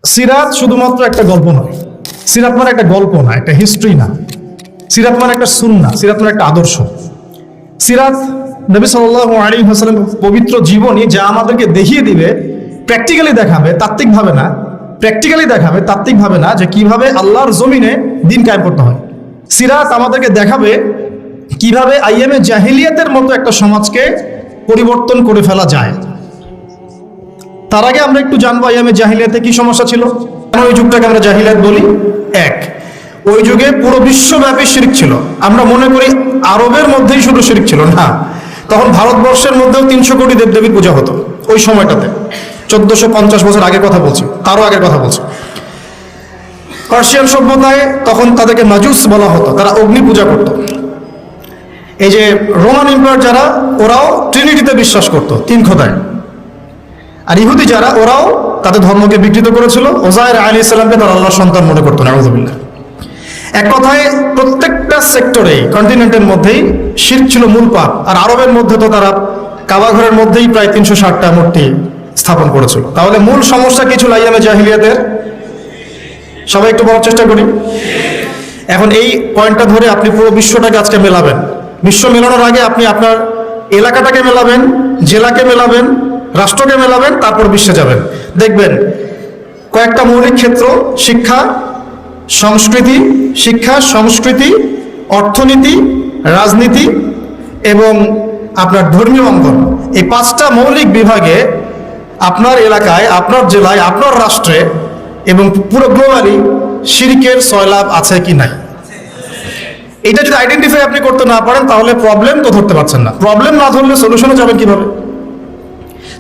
সিরাত শুধুমাত্র একটা গল্প নয়। সিরাত মানে একটা গল্প না, একটা হিস্ট্রি না। সিরাত মানে একটা সুন্নাহ, সিরাত মানে একটা আদর্শ। সিরাত নবী সাল্লাল্লাহু আলাইহি ওয়াসাল্লামের পবিত্র জীবনী, যা আমাদেরকে দেখিয়ে দিবে, প্র্যাকটিক্যালি দেখাবে, তাত্ত্বিকভাবে না, প্র্যাকটিক্যালি দেখাবে, তাত্ত্বিকভাবে না, যে কিভাবে আল্লাহর জমিনে দিন কায়েম করতে হয়। সিরাত আমাদেরকে দেখাবে কিভাবে আইয়ামে জাহিলিয়াতের মতো একটা সমাজকে পরিবর্তন করে ফেলা যায়। তার আগে আমরা একটু জানবো আইয়ামে জাহিলিয়াতে কি সমস্যা ছিল, কেন ওই যুগটাকে আমরা জাহিলিয়াত বলি। এক, ওই যুগে পুরো বিশ্বব্যাপী শিরক ছিল। আমরা মনে করি আরবের মধ্যেই শুধু শিরক ছিল, না, তখন ভারতবর্ষের মধ্যেও 300 কোটি দেবদেবীর পূজা হতো ওই সময়টাতে। 1450 বছর আগের কথা বলছি, তারও আগের কথা বলছি। পার্সিয়ান সভ্যতায় তখন তাদেরকে মাজুস বলা হতো, তারা অগ্নি পূজা করত। এই যে রোমান এম্পায়ার যারা, ওরাও ট্রিনিটিতে বিশ্বাস করত, 3 খোদায়। আর ইহুদি যারা, ওরাও তাদের ধর্মকে বিকৃত করেছিল। ওজায়ের আলাইহিস সালামকে তারা আল্লাহর সন্তান মনে করতো, নাউযুবিল্লাহ। এক কথায় প্রত্যেকটা সেক্টরে, কন্টিনেন্টের মধ্যেই শিরক ছিল মূল পাপ। আর আরবের মধ্যে তো তারা কাবা ঘরের মধ্যেই প্রায় 360টা মূর্তি স্থাপন করেছিল। তাহলে মূল সমস্যা কি ছিল আইয়ামে জাহিলিয়াতের? সবাই একটু বলার চেষ্টা করি। এখন এই পয়েন্টটা ধরে আপনি পুরো বিশ্বটাকে আজকে মেলাবেন। বিশ্ব মেলানোর আগে আপনি আপনার এলাকাটাকে মেলাবেন, জেলাকে মেলাবেন, রাষ্ট্রকে মেলাবেন, তারপর বিশ্বে যাবেন। দেখবেন কয়েকটা মৌলিক ক্ষেত্র, শিক্ষা, সংস্কৃতি, অর্থনীতি, রাজনীতি এবং আপনার ধর্মীয় অঙ্গন, এই 5টা মৌলিক বিভাগে আপনার এলাকায়, আপনার জেলায়, আপনার রাষ্ট্রে এবং পুরো গ্লোবালি শিরকের সয়লাব আছে কি নাই। এটা যদি আইডেন্টিফাই আপনি করতে না পারেন, তাহলে প্রবলেম তো ধরতে পারছেন না। প্রবলেম না ধরলে সলিউশনে যাবেন কিভাবে?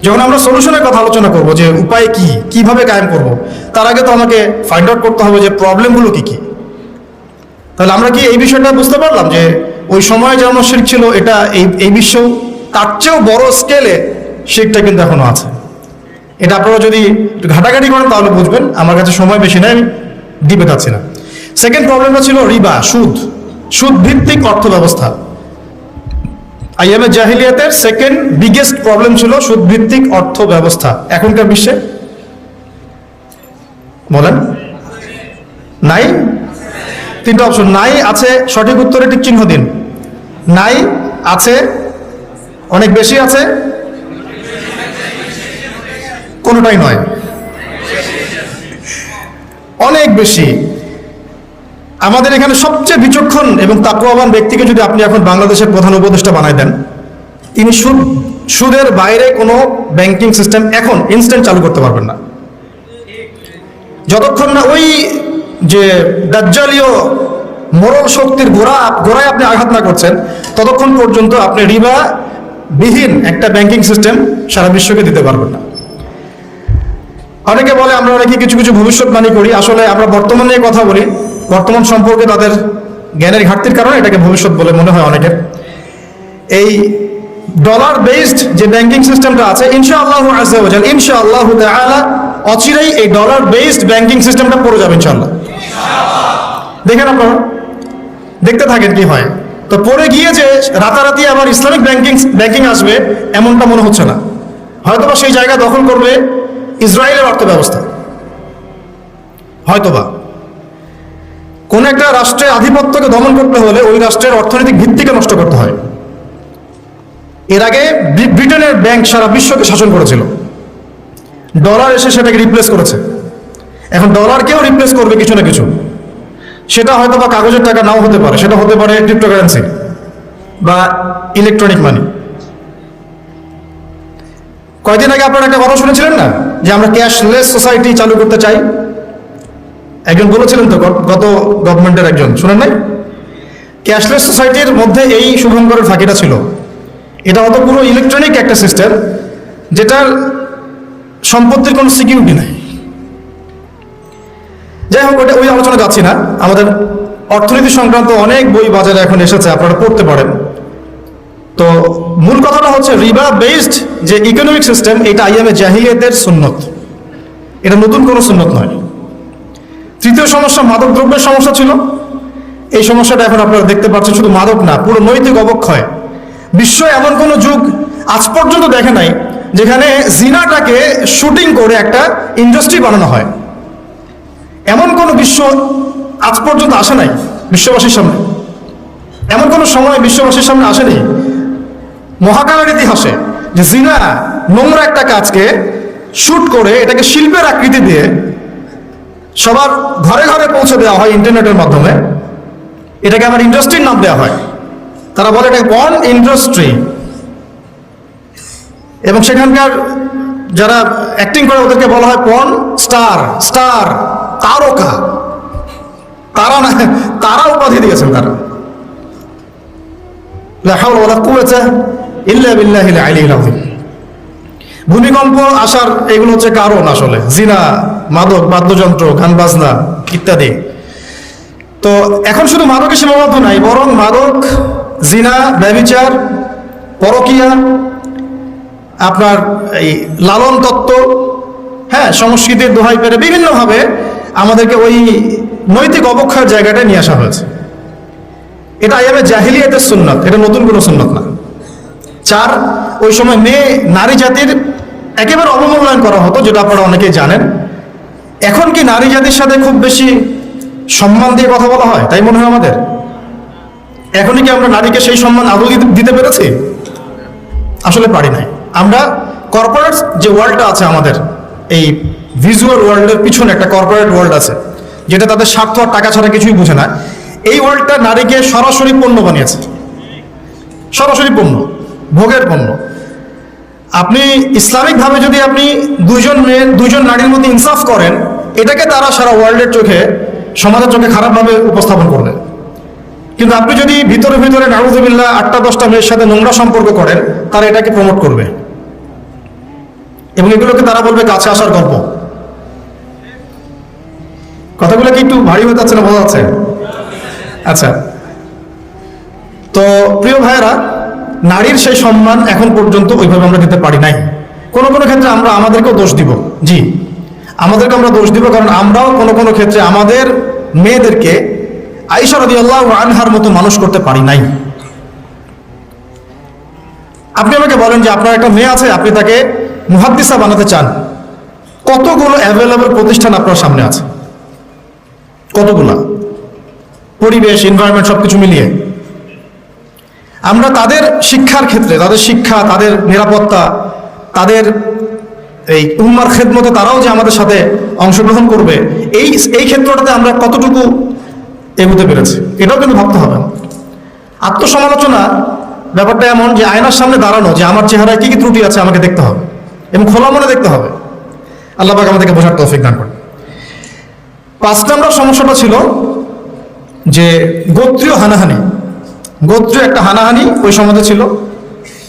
যখন আমরা সলিউশনের কথা আলোচনা করব, যে উপায় কি, কিভাবে কায়েম করব, তার আগে তো আমাকে ফাইন্ড আউট করতে হবে যে প্রবলেমগুলো কি কি। তাহলে আমরা কি এই বিষয়টা বুঝতে পারলাম যে ওই সময় যেমন শিরক ছিল, এটা এই বিশ্ব তার চেয়েও বড় স্কেলে শিরকটা কিন্তু এখনো আছে। এটা আপনারা যদি একটু ঘাটাঘাটি করেন তাহলে বুঝবেন। আমার কাছে সময় বেশি নেই, আমি দিতে চাচ্ছি না। সেকেন্ড প্রবলেমটা ছিল রিবা, সুদ ভিত্তিক অর্থ ব্যবস্থা। আইয়ামে জাহিলিয়াতের সেকেন্ড বিগেস্ট প্রবলেম ছিল সুদ ভিত্তিক অর্থ ব্যবস্থা। এখনকার বিশ্বে বলেন নাই? 3টা অপশন নাই, আছে, সঠিক উত্তরে টিক চিহ্ন দিন। নাই, আছে, অনেক বেশি আছে, কোনোটাই নয়, অনেক বেশি। আমাদের এখানে সবচেয়ে বিচক্ষণ এবং তাকওয়াবান ব্যক্তিকে যদি আপনি এখন বাংলাদেশের প্রধান উপদেষ্টা বানাই দেন, তিনি সুদের বাইরে কোনো ব্যাংকিং সিস্টেম এখন ইনস্ট্যান্ট চালু করতে পারবেন না। যতক্ষণ না ওই যে দাজ্জালীয় মোরল শক্তির গোড়ায় আপনি আঘাত না করছেন, ততক্ষণ পর্যন্ত আপনি রিবা বিহীন একটা ব্যাংকিং সিস্টেম সারা বিশ্বকে দিতে পারবেন না। অনেকে বলে আমরা অনেকে কিছু কিছু ভবিষ্যৎবাণী করি। আসলে আমরা বর্তমান নিয়ে কথা বলি, বর্তমান সম্পর্কে তাদের জ্ঞানের ঘাটতির কারণে এটাকে ভবিষ্যৎ বলে মনে হয় অনেকের। এই ডলার বেসড যে ব্যাংকিং সিস্টেমটা আছে, ইনশাআল্লাহু আযজা ওয়া জাল, ইনশাআল্লাহু তাআলা অচিরেই এই ডলার বেসড ব্যাংকিং সিস্টেমটা পড়ে যাবে ইনশাআল্লাহ। দেখেন আপনারা, দেখতে থাকেন কি হয়। তো পড়ে গিয়ে যে রাতারাতি আবার ইসলামিক ব্যাংকিং আসবে এমনটা মনে হচ্ছে না। হয়তোবা সেই জায়গা দখল করবে ইসরায়েলের অর্থ ব্যবস্থা। হয়তোবা কোন একটা রাষ্ট্রের আধিপত্যকে দমন করতে হলে ওই রাষ্ট্রের অর্থনৈতিক ভিত্তিকে নষ্ট করতে হয়। এর আগে ব্রিটেনের ব্যাংক সারা বিশ্বকে শাসন করেছিল, ডলার এসে সেটাকে রিপ্লেস করেছে। এখন ডলারকেও রিপ্লেস করবে কিছু না কিছু। সেটা হয়তো বা কাগজের টাকা নাও হতে পারে, সেটা হতে পারে ক্রিপ্টোকারেন্সি বা ইলেকট্রনিক মানি। কয়েকদিন আগে আপনারা একটা কথা শুনেছিলেন না, যে আমরা ক্যাশলেস সোসাইটি চালু করতে চাই। একজন বলেছিলেন তো, গত গভর্নমেন্টের একজন, শুনেন নাই? ক্যাশলেস সোসাইটির মধ্যে এই শুভঙ্করের ফাঁকিটা ছিল। এটা হয়তো পুরো ইলেকট্রনিক একটা সিস্টেম, যেটার সম্পত্তির কোনো সিকিউরিটি নাই। যাই হোক, ওই আলোচনা যাচ্ছি না। আমাদের অর্থনীতি সংক্রান্ত অনেক বই বাজারে এখন এসেছে, আপনারা পড়তে পারেন। তো মূল কথাটা হচ্ছে রিবা বেসড যে ইকোনমিক সিস্টেম, এটা আইয়ামে জাহিলিয়াতের সুন্নত, এটা নতুন কোনো সুন্নত নয়। তৃতীয় সমস্যা মাদক দ্রব্যের সমস্যা ছিল। এই সমস্যাটা এখন আপনারা দেখতে পাচ্ছেন, শুধু মাদক না, পুরো নৈতিক অবক্ষয়। বিশ্ব এমন কোনো যুগ আজ পর্যন্ত দেখে নাই যেখানে জিনাটাকে শুটিং করে একটা ইন্ডাস্ট্রি বানানো হয়। এমন কোনো বিশ্ব আজ পর্যন্ত আসে নাই বিশ্ববাসীর সামনে, এমন কোনো সময় বিশ্ববাসীর সামনে আসেনি মহাকালের ইতিহাসে যে জিনা নোংরা একটা কাজকে শুট করে এটাকে শিল্পের আকৃতি দিয়ে সবার ঘরে ঘরে পৌঁছে দেওয়া হয় ইন্টারনেটের মাধ্যমে। এটাকে আমার ইন্ডাস্ট্রির নাম দেওয়া হয়, তারা বলে এটা পর্ন ইন্ডাস্ট্রি। এবং সেখানকার যারা অ্যাক্টিং করে ওদেরকে বলা হয় পর্ন স্টার, তারকা। তারা না, তারা উপাধি দিয়েছেন তারা। লা হাওলা ওয়ালা কুওয়াতা ইল্লা বিল্লাহিল আলিয়্যিল আযীম। ভূমিকম্প আসার এগুলো হচ্ছে কারণ আসলে জিনা, মাদক, বাদ্যযন্ত্র, গান বাজনা ইত্যাদি। তো এখন শুধু মাদকে সীমাবদ্ধ নাই, বরং মাদক, জিনা, ব্যভিচার, পরকীয়া, আপনার এই লালন তত্ত্ব, হ্যাঁ, সংস্কৃতির দোহাই পেরে বিভিন্নভাবে আমাদেরকে ওই নৈতিক অবক্ষয়ের জায়গাটায় নিয়ে আসা হয়েছে। এটা আইয়ামে জাহিলিয়াতের সুন্নাত, এটা নতুন কোনো সুন্নাত না। 4, ওই সময় নারী জাতির একেবারে অবমূল্যায়ন করা হতো, যেটা আপনারা অনেকেই জানেন। এখন কি নারী জাতির সাথে খুব বেশি সম্মান দিয়ে কথা বলা হয় তাই মনে হয় আমাদের? এখনই কি আমরা নারীকে সেই সম্মান আদৌ দিতে পেরেছি? আসলে পারি নাই। আমরা কর্পোরেট যে ওয়ার্ল্ডটা আছে আমাদের, এই ভিজুয়াল ওয়ার্ল্ডের পিছনে একটা কর্পোরেট ওয়ার্ল্ড আছে, যেটা তাদের স্বার্থ আর টাকা ছাড়া কিছুই বুঝে না। এই ওয়ার্ল্ডটা নারীকে সরাসরি পণ্য বানিয়েছে, সরাসরি পণ্য, ভোগের পণ্য। আপনি ইসলামিকভাবে যদি আপনি দুইজন নারীর মধ্যে ইনসাফ করেন, এটাকে তারা সারা ওয়ার্ল্ডের চোখে, সমাজের চোখে খারাপভাবে উপস্থাপন করবে। কিন্তু আপনি যদি ভিতরে ভিতরে নাউযুবিল্লাহ 8টা-10টা মেয়ের সাথে নোংরা সম্পর্ক করেন, তারা এটাকে প্রমোট করবে এবং এগুলোকে তারা বলবে কাছে আসার গল্প। কথাগুলো কি একটু ভারী হয়ে যাচ্ছে না, বোঝা যাচ্ছে? আচ্ছা, তো প্রিয় ভাইয়েরা, নারীর সেই সম্মান এখন পর্যন্ত ওইভাবে আমরা দিতে পারি নাই। কোনো কোনো ক্ষেত্রে আমরা আমাদেরকেও দোষ দিব, জি, আমাদেরকে আমরা দোষ দিব, কারণ আমরাও কোনো কোনো ক্ষেত্রে আমাদের মেয়েদেরকে আয়েশা রাদিয়াল্লাহু আনহার মতো মানুষ করতে পারি নাই। আপনি আমাকে বলেন যে আপনার একটা মেয়ে আছে, আপনি তাকে মুহাদ্দিসা বানাতে চান, কতগুলো অ্যাভেলেবল প্রতিষ্ঠান আপনার সামনে আছে, কতগুলো, পরিবেশ, এনভায়রনমেন্ট সবকিছু মিলিয়ে। আমরা তাদের শিক্ষার ক্ষেত্রে, তাদের শিক্ষা, তাদের নিরাপত্তা, তাদের এই উম্মার খেদমতে তারাও যে আমাদের সাথে অংশগ্রহণ করবে, এই ক্ষেত্রটাতে আমরা কতটুকু এগোতে পেরেছি, এটাও কিন্তু ভাবতে হবে। আত্মসমালোচনা ব্যাপারটা এমন যে আয়নার সামনে দাঁড়ানো, যে আমার চেহারায় কি কি ত্রুটি আছে আমাকে দেখতে হবে এবং খোলা মনে দেখতে হবে। আল্লাহ পাক আমাদেরকে বোঝার তৌফিক দান করেন। 5 নম্বর সমস্যাটা ছিল যে গোত্রীয় হানাহানি। গোত্রীয় একটা হানাহানি ওই সমাজে ছিল।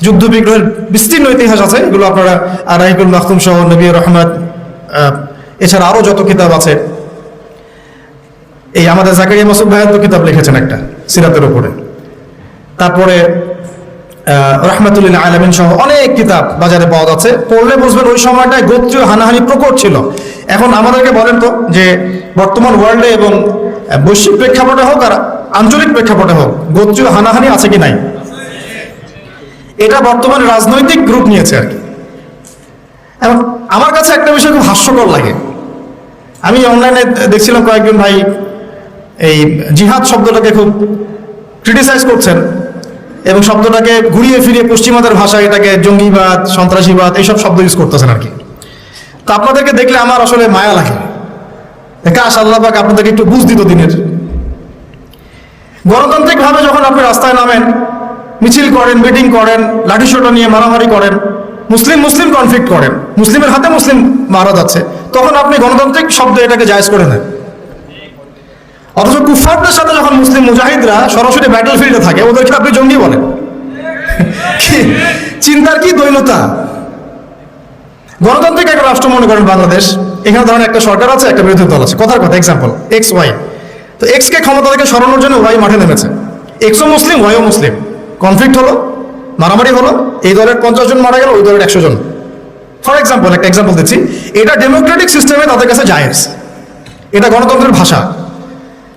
যুদ্ধ বিগ্রহের বিস্তীর্ণ ইতিহাস আছে, এগুলো আপনারা রাহিকুল মাখতুম সহ, নবী রহমত, এছাড়া আরও যত কিতাব আছে। এই আমাদের জাকারিয়া মাসুদ ভাইয়ের তো কিতাব লিখেছেন একটা সিরাতের উপরে, তারপরে রহমাতুল্লিল আলামিন সহ অনেক কিতাব বাজারে পাওয়া যাচ্ছে। পড়লে বুঝবেন ওই সময়টায় গোত্রীয় হানাহানি প্রকট ছিল। এখন আমাদেরকে বলেন তো যে বর্তমান ওয়ার্ল্ডে এবং বৈশ্বিক প্রেক্ষাপটে হোক আর আঞ্চলিক প্রেক্ষাপটে হোক, গোত্রীয় হানাহানি আছে কি নাই? এটা বর্তমানে রাজনৈতিক গ্রুপ নিয়েছে আর কি। এবং আমার কাছে একটা বিষয় খুব হাস্যকর লাগে। আমি অনলাইনে দেখছিলাম কয়েকজন ভাই এই জিহাদ শব্দটাকে খুব ক্রিটিসাইজ করছেন এবং শব্দটাকে ঘুরিয়ে ফিরিয়ে পশ্চিমাদের ভাষায় এটাকে জঙ্গিবাদ, সন্ত্রাসীবাদ এইসব শব্দ ইউজ করতেছেন আর কি। তো আপনাদেরকে দেখলে আমার আসলে মায়া লাগে, কাশ আল্লাহ পাক আপনাদেরকে একটু বুঝ দিত দিনের। গণতান্ত্রিকভাবে যখন আপনি রাস্তায় নামেন, মিছিল করেন, মিটিং করেন, লাঠিসোঁটা নিয়ে মারামারি করেন, মুসলিম কনফ্লিক্ট করেন, মুসলিমের হাতে মুসলিম মারা যাচ্ছে, তখন আপনি গণতান্ত্রিক শব্দ এটাকে জায়েজ করে নেন। অথচ কুফফারদের সাথে যখন মুসলিম মুজাহিদরা সরাসরি ব্যাটল ফিল্ডে থাকে, ওদেরকে আপনি জঙ্গি বলেন। চিন্তার কি দৈন্যতা! গণতান্ত্রিক একটা রাষ্ট্র মনে করেন বাংলাদেশ, এখানে ধরেন একটা সরকার আছে, একটা বিরোধী দল আছে, কথার কথা, এক্সাম্পল এক্স ওয়াই। তো এক্স কে ক্ষমতা থেকে সরানোর জন্য ওয়াই মাঠে নেমেছে। এক্সও মুসলিম, ওয়াইও মুসলিম, কনফ্লিক্ট হলো, মারামারি হলো, এই দলের 50 জন মারা গেল, ওই দলের 100 জন। ফর এক্সাম্পল, একটা এক্সাম্পল দিচ্ছি, এটা ডেমোক্রেটিক সিস্টেমে তাদের কাছে জায়েজ, এটা গণতন্ত্রের ভাষা।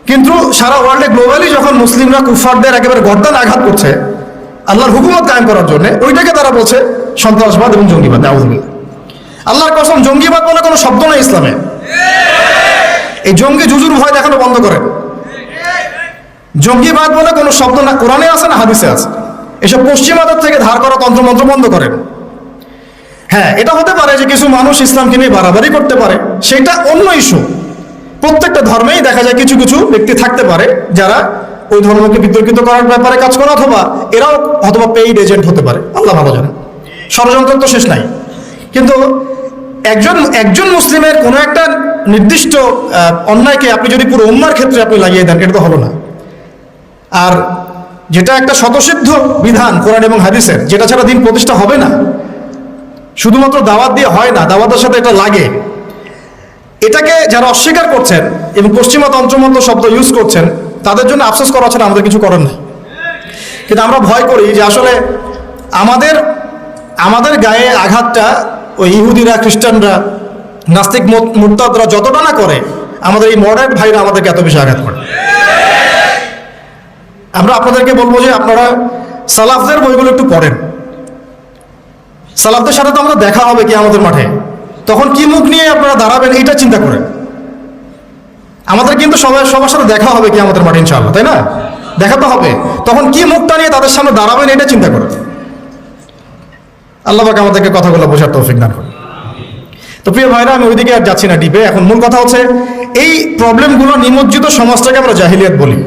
কিন্তু সারা ওয়ার্ল্ডে গ্লোবালি যখন মুসলিমরা কুফফারদের একেবারে গর্দান আঘাত করছে আল্লাহর হুকুমত কায়েম করার জন্য, ওইটাকে তারা বলছে সন্ত্রাসবাদ এবং জঙ্গিবাদ। নাউযুবিল্লাহ। আল্লাহর কসম, জঙ্গিবাদ বলে কোনো শব্দ নেই ইসলামে। এই জঙ্গি জুজুর ভয় দেখানো বন্ধ করেন। জঙ্গিবাদ বলে কোনো শব্দ না কোরআনে আছে না হাদিসে আছে। এসব পশ্চিমাদের থেকে ধার করা তন্ত্রমন্ত্র বন্ধ করেন। হ্যাঁ, এটা হতে পারে যে কিছু মানুষ ইসলামকে নিয়ে বাড়াবাড়ি করতে পারে, সেটা অন্য ইস্যু। প্রত্যেকটা ধর্মেই দেখা যায় কিছু কিছু ব্যক্তি থাকতে পারে যারা ওই ধর্মকে বিতর্কিত করার ব্যাপারে কাজ করে, অথবা এরাও অথবা পেইড এজেন্ট হতে পারে, আল্লাহ ভালো জানে। ষড়যন্ত্র তো শেষ নাই। কিন্তু একজন মুসলিমের কোনো একটা নির্দিষ্ট অন্যায়কে আপনি যদি পুরো উম্মার ক্ষেত্রে আপনি লাগিয়ে দেন, এটা তো হলো না। আর যেটা একটা স্বতঃসিদ্ধ বিধান কোরআন এবং হাদিসের, যেটা ছাড়া দিন প্রতিষ্ঠা হবে না, শুধুমাত্র দাওয়াত দিয়ে হয় না, দাওয়াতের সাথে এটা লাগে। এটাকে যারা অস্বীকার করছেন এবং পশ্চিমা তন্ত্রমন্ত্র শব্দ ইউজ করছেন, তাদের জন্য আফসোস করা ছাড়া আমাদের কিছু করার নেই। কিন্তু আমরা ভয় করি যে আসলে আমাদের গায়ে আঘাতটা ওই ইহুদিরা, খ্রিস্টানরা, নাস্তিক মুরতাদরা যতটা না করে, আমাদের এই মডার্ন ভাইরা আমাদেরকে এত বেশি আঘাত করে। আমরা আপনাদেরকে বলবো যে আপনারা সালাফদের বইগুলো একটু পড়েন। সালাফদের সাথে তো আমাদের দেখা হবে কি আমাদের মাঠে, তখন কি মুখ নিয়ে আপনারা দাঁড়াবেন এটা চিন্তা করেন। আমাদের কিন্তু সবার সাথে দেখা হবে কি আমাদের মাঠে ইনশাআল্লাহ, তাই না? দেখা তো হবে, তখন কি মুখটা নিয়ে তাদের সামনে দাঁড়াবেন এটা চিন্তা করেন। আল্লাহ পাক আমাদেরকে কথাগুলো বোঝার তৌফিক দান করুন। তো প্রিয় ভাইরা, আমি ওইদিকে আর যাচ্ছি না ডিপে। এখন মূল কথা হচ্ছে এই প্রবলেমগুলো নিমজ্জিত সমাজটাকে আমরা জাহিলিয়াত বলি,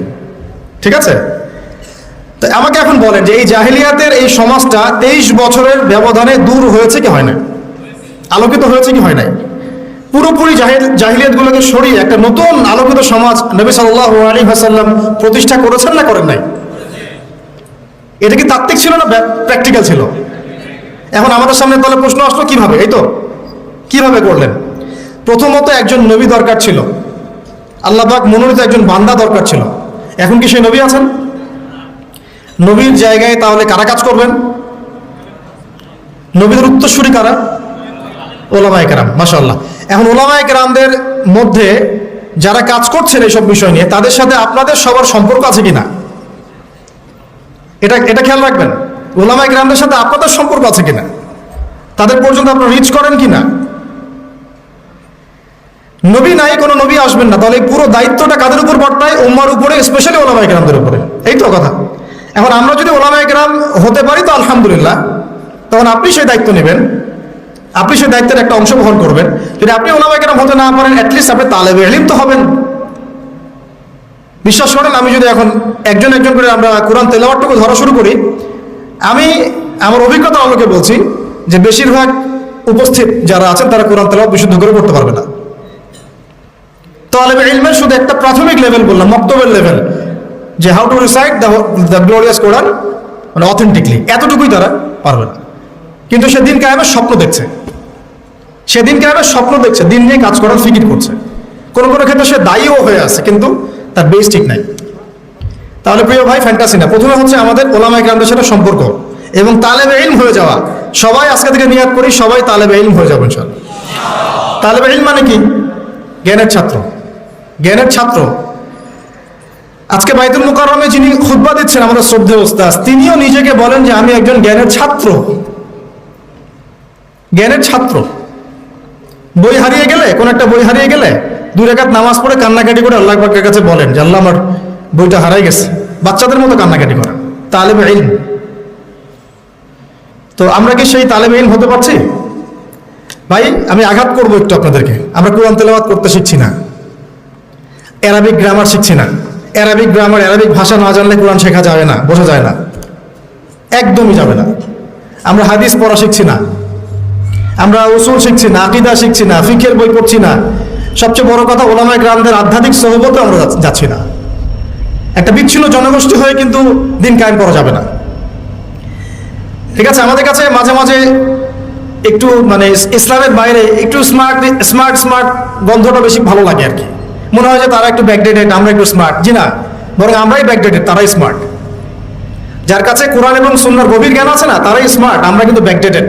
ঠিক আছে? তো আমাকে এখন বলেন যে এই জাহিলিয়াতের এই সমাজটা 23 বছরের ব্যবধানে দূর হয়েছে কি হয় না, আলোকিত হয়েছে কি হয় নাই? পুরোপুরি জাহিলিয়াতগুলোকে সরিয়ে একটা নতুন আলোকিত সমাজ নবী সাল্লাল্লাহু আলাইহি ওয়াসাল্লাম প্রতিষ্ঠা করেছেন না করেন নাই? এটা কি তাত্ত্বিক ছিল না প্র্যাকটিক্যাল ছিল? এখন আমাদের সামনে তাহলে প্রশ্ন আসলো কিভাবে? এই তো কিভাবে করলেন? প্রথমত একজন নবী দরকার ছিল, আল্লাহ পাক মনোনীত একজন বান্দা দরকার ছিল। এখন কি সেই নবী আছেন? নবীর জায়গায় তাহলে কারা কাজ করবেন? নবীদের উত্তরসূরি কারা? ওলামায়ে কেরাম, মাশাআল্লাহ। এখন ওলামায়ে কেরামদের মধ্যে যারা কাজ করছেন এইসব বিষয় নিয়ে, তাদের সাথে আপনাদের সবার সম্পর্ক আছে কিনা এটা খেয়াল রাখবেন। ওলামায়ে কেরামদের সাথে আপনাদের সম্পর্ক আছে কিনা, তাদের পর্যন্ত আপনারা রিচ করেন কিনা। নবী নাই, কোনো নবী আসবেন না, তাহলে এই পুরো দায়িত্বটা কাদের উপর বর্তায়? উম্মার উপরে, স্পেশালি ওলামায়ে কেরামদের উপরে। এই তো কথা। এখন আমরা যদি ওলামায়ে কেরাম হতে পারি তো আলহামদুলিল্লাহ, তখন আপনি সেই দায়িত্ব নেবেন, আপনি সেই দায়িত্বের একটা অংশ বহন করবেন। যদি আপনি ওলামায়ে কেরাম হতে না পারেন, অ্যাটলিস্ট আপনি তালেবে ইলম তো হবেন। বিশ্বাস করেন, আমি যদি এখন একজন করে আমরা কোরআন তেলাওয়াতটুকু ধরা শুরু করি, আমি আমার অভিজ্ঞতা আলোকে বলছি যে বেশিরভাগ উপস্থিত যারা আছেন তারা কোরআন তেলাওয়াত বিশুদ্ধ করে পড়তে পারবে না। তালেবে ইলমের শুধু একটা প্রাথমিক লেভেল বললাম, মক্তবের লেভেল, যে how to recite the glorious Quran মানে অথেন্টিকলি, এতটুকুই তারা পারবে না। কিন্তু সে দিন কায়েমের স্বপ্ন দেখছে, দিন নিয়ে কাজ করার ফিকির করছে। কোনো ক্ষেত্রে সে দায়ীও হয়ে আছে, কিন্তু তার বেস ঠিক নাই। তাহলে প্রিয় ভাই, ফ্যান্টাসি না। প্রথমে হচ্ছে আমাদের ওলামায়ে কেরামদের সাথে সম্পর্ক এবং তালেবে ইলম হয়ে যাওয়া। সবাই আজকে থেকে নিয়াত করি, সবাই তালেবে ইলম হয়ে যাবো ইনশাআল্লাহ। তালেবে ইলম মানে কি? জ্ঞানের ছাত্র। আজকে বাইতুল মুকাররমে যিনি খুতবা দিচ্ছেন, আমাদের শ্রদ্ধেয় উস্তাদ, তিনিও নিজেকে বলেন যে আমি একজন জ্ঞানের ছাত্র। বই হারিয়ে গেলে, কোন একটা বই হারিয়ে গেলে 2 রাকাত নামাজ পড়ে কান্নাকাটি করে আল্লাহ পাকের কাছে বলেন যে আল্লাহ, আমার বইটা হারাই গেছে। বাচ্চাদের মতো কান্নাকাটি করেন, তালেবে ইলম। তো আমরা কি সেই তালেবে ইলম হতে পারছি? ভাই, আমি আঘাত করবো একটু আপনাদেরকে। আমরা কোরআন তেলাওয়াত করতে শিখছি না, অ্যারাবিক গ্রামার শিখছি না। অ্যারাবিক ভাষা না জানলে কোরআন শেখা যাবে না, বোঝা যায় না, একদমই যাবে না। আমরা হাদিস পড়া শিখছি না, আমরা উসুল শিখছি না, আকীদা শিখছি না, ফিকহের বই পড়ছি না। সবচেয়ে বড় কথা, ওলামায়ে কেরামদের আধ্যাত্মিক সোহবতে আমরা যাচ্ছি না। একটা বিচ্ছিন্ন জনগোষ্ঠী হয়ে কিন্তু দিন কায়েম করা যাবে না, ঠিক আছে? আমাদের কাছে মাঝে মাঝে একটু মানে ইসলামের বাইরে একটু স্মার্ট গন্ধটা বেশি ভালো লাগে আর কি। মনে হয় যে তারা একটু ব্যাকডেটেড, আমরা একটু স্মার্ট। জি না, বরং আমরাই ব্যাকডেটেড, তারাই স্মার্ট। যার কাছে কোরআন এবং সুন্নাহর গভীর জ্ঞান আছে না, তারাই স্মার্ট, আমরা কিন্তু ব্যাকডেটেড।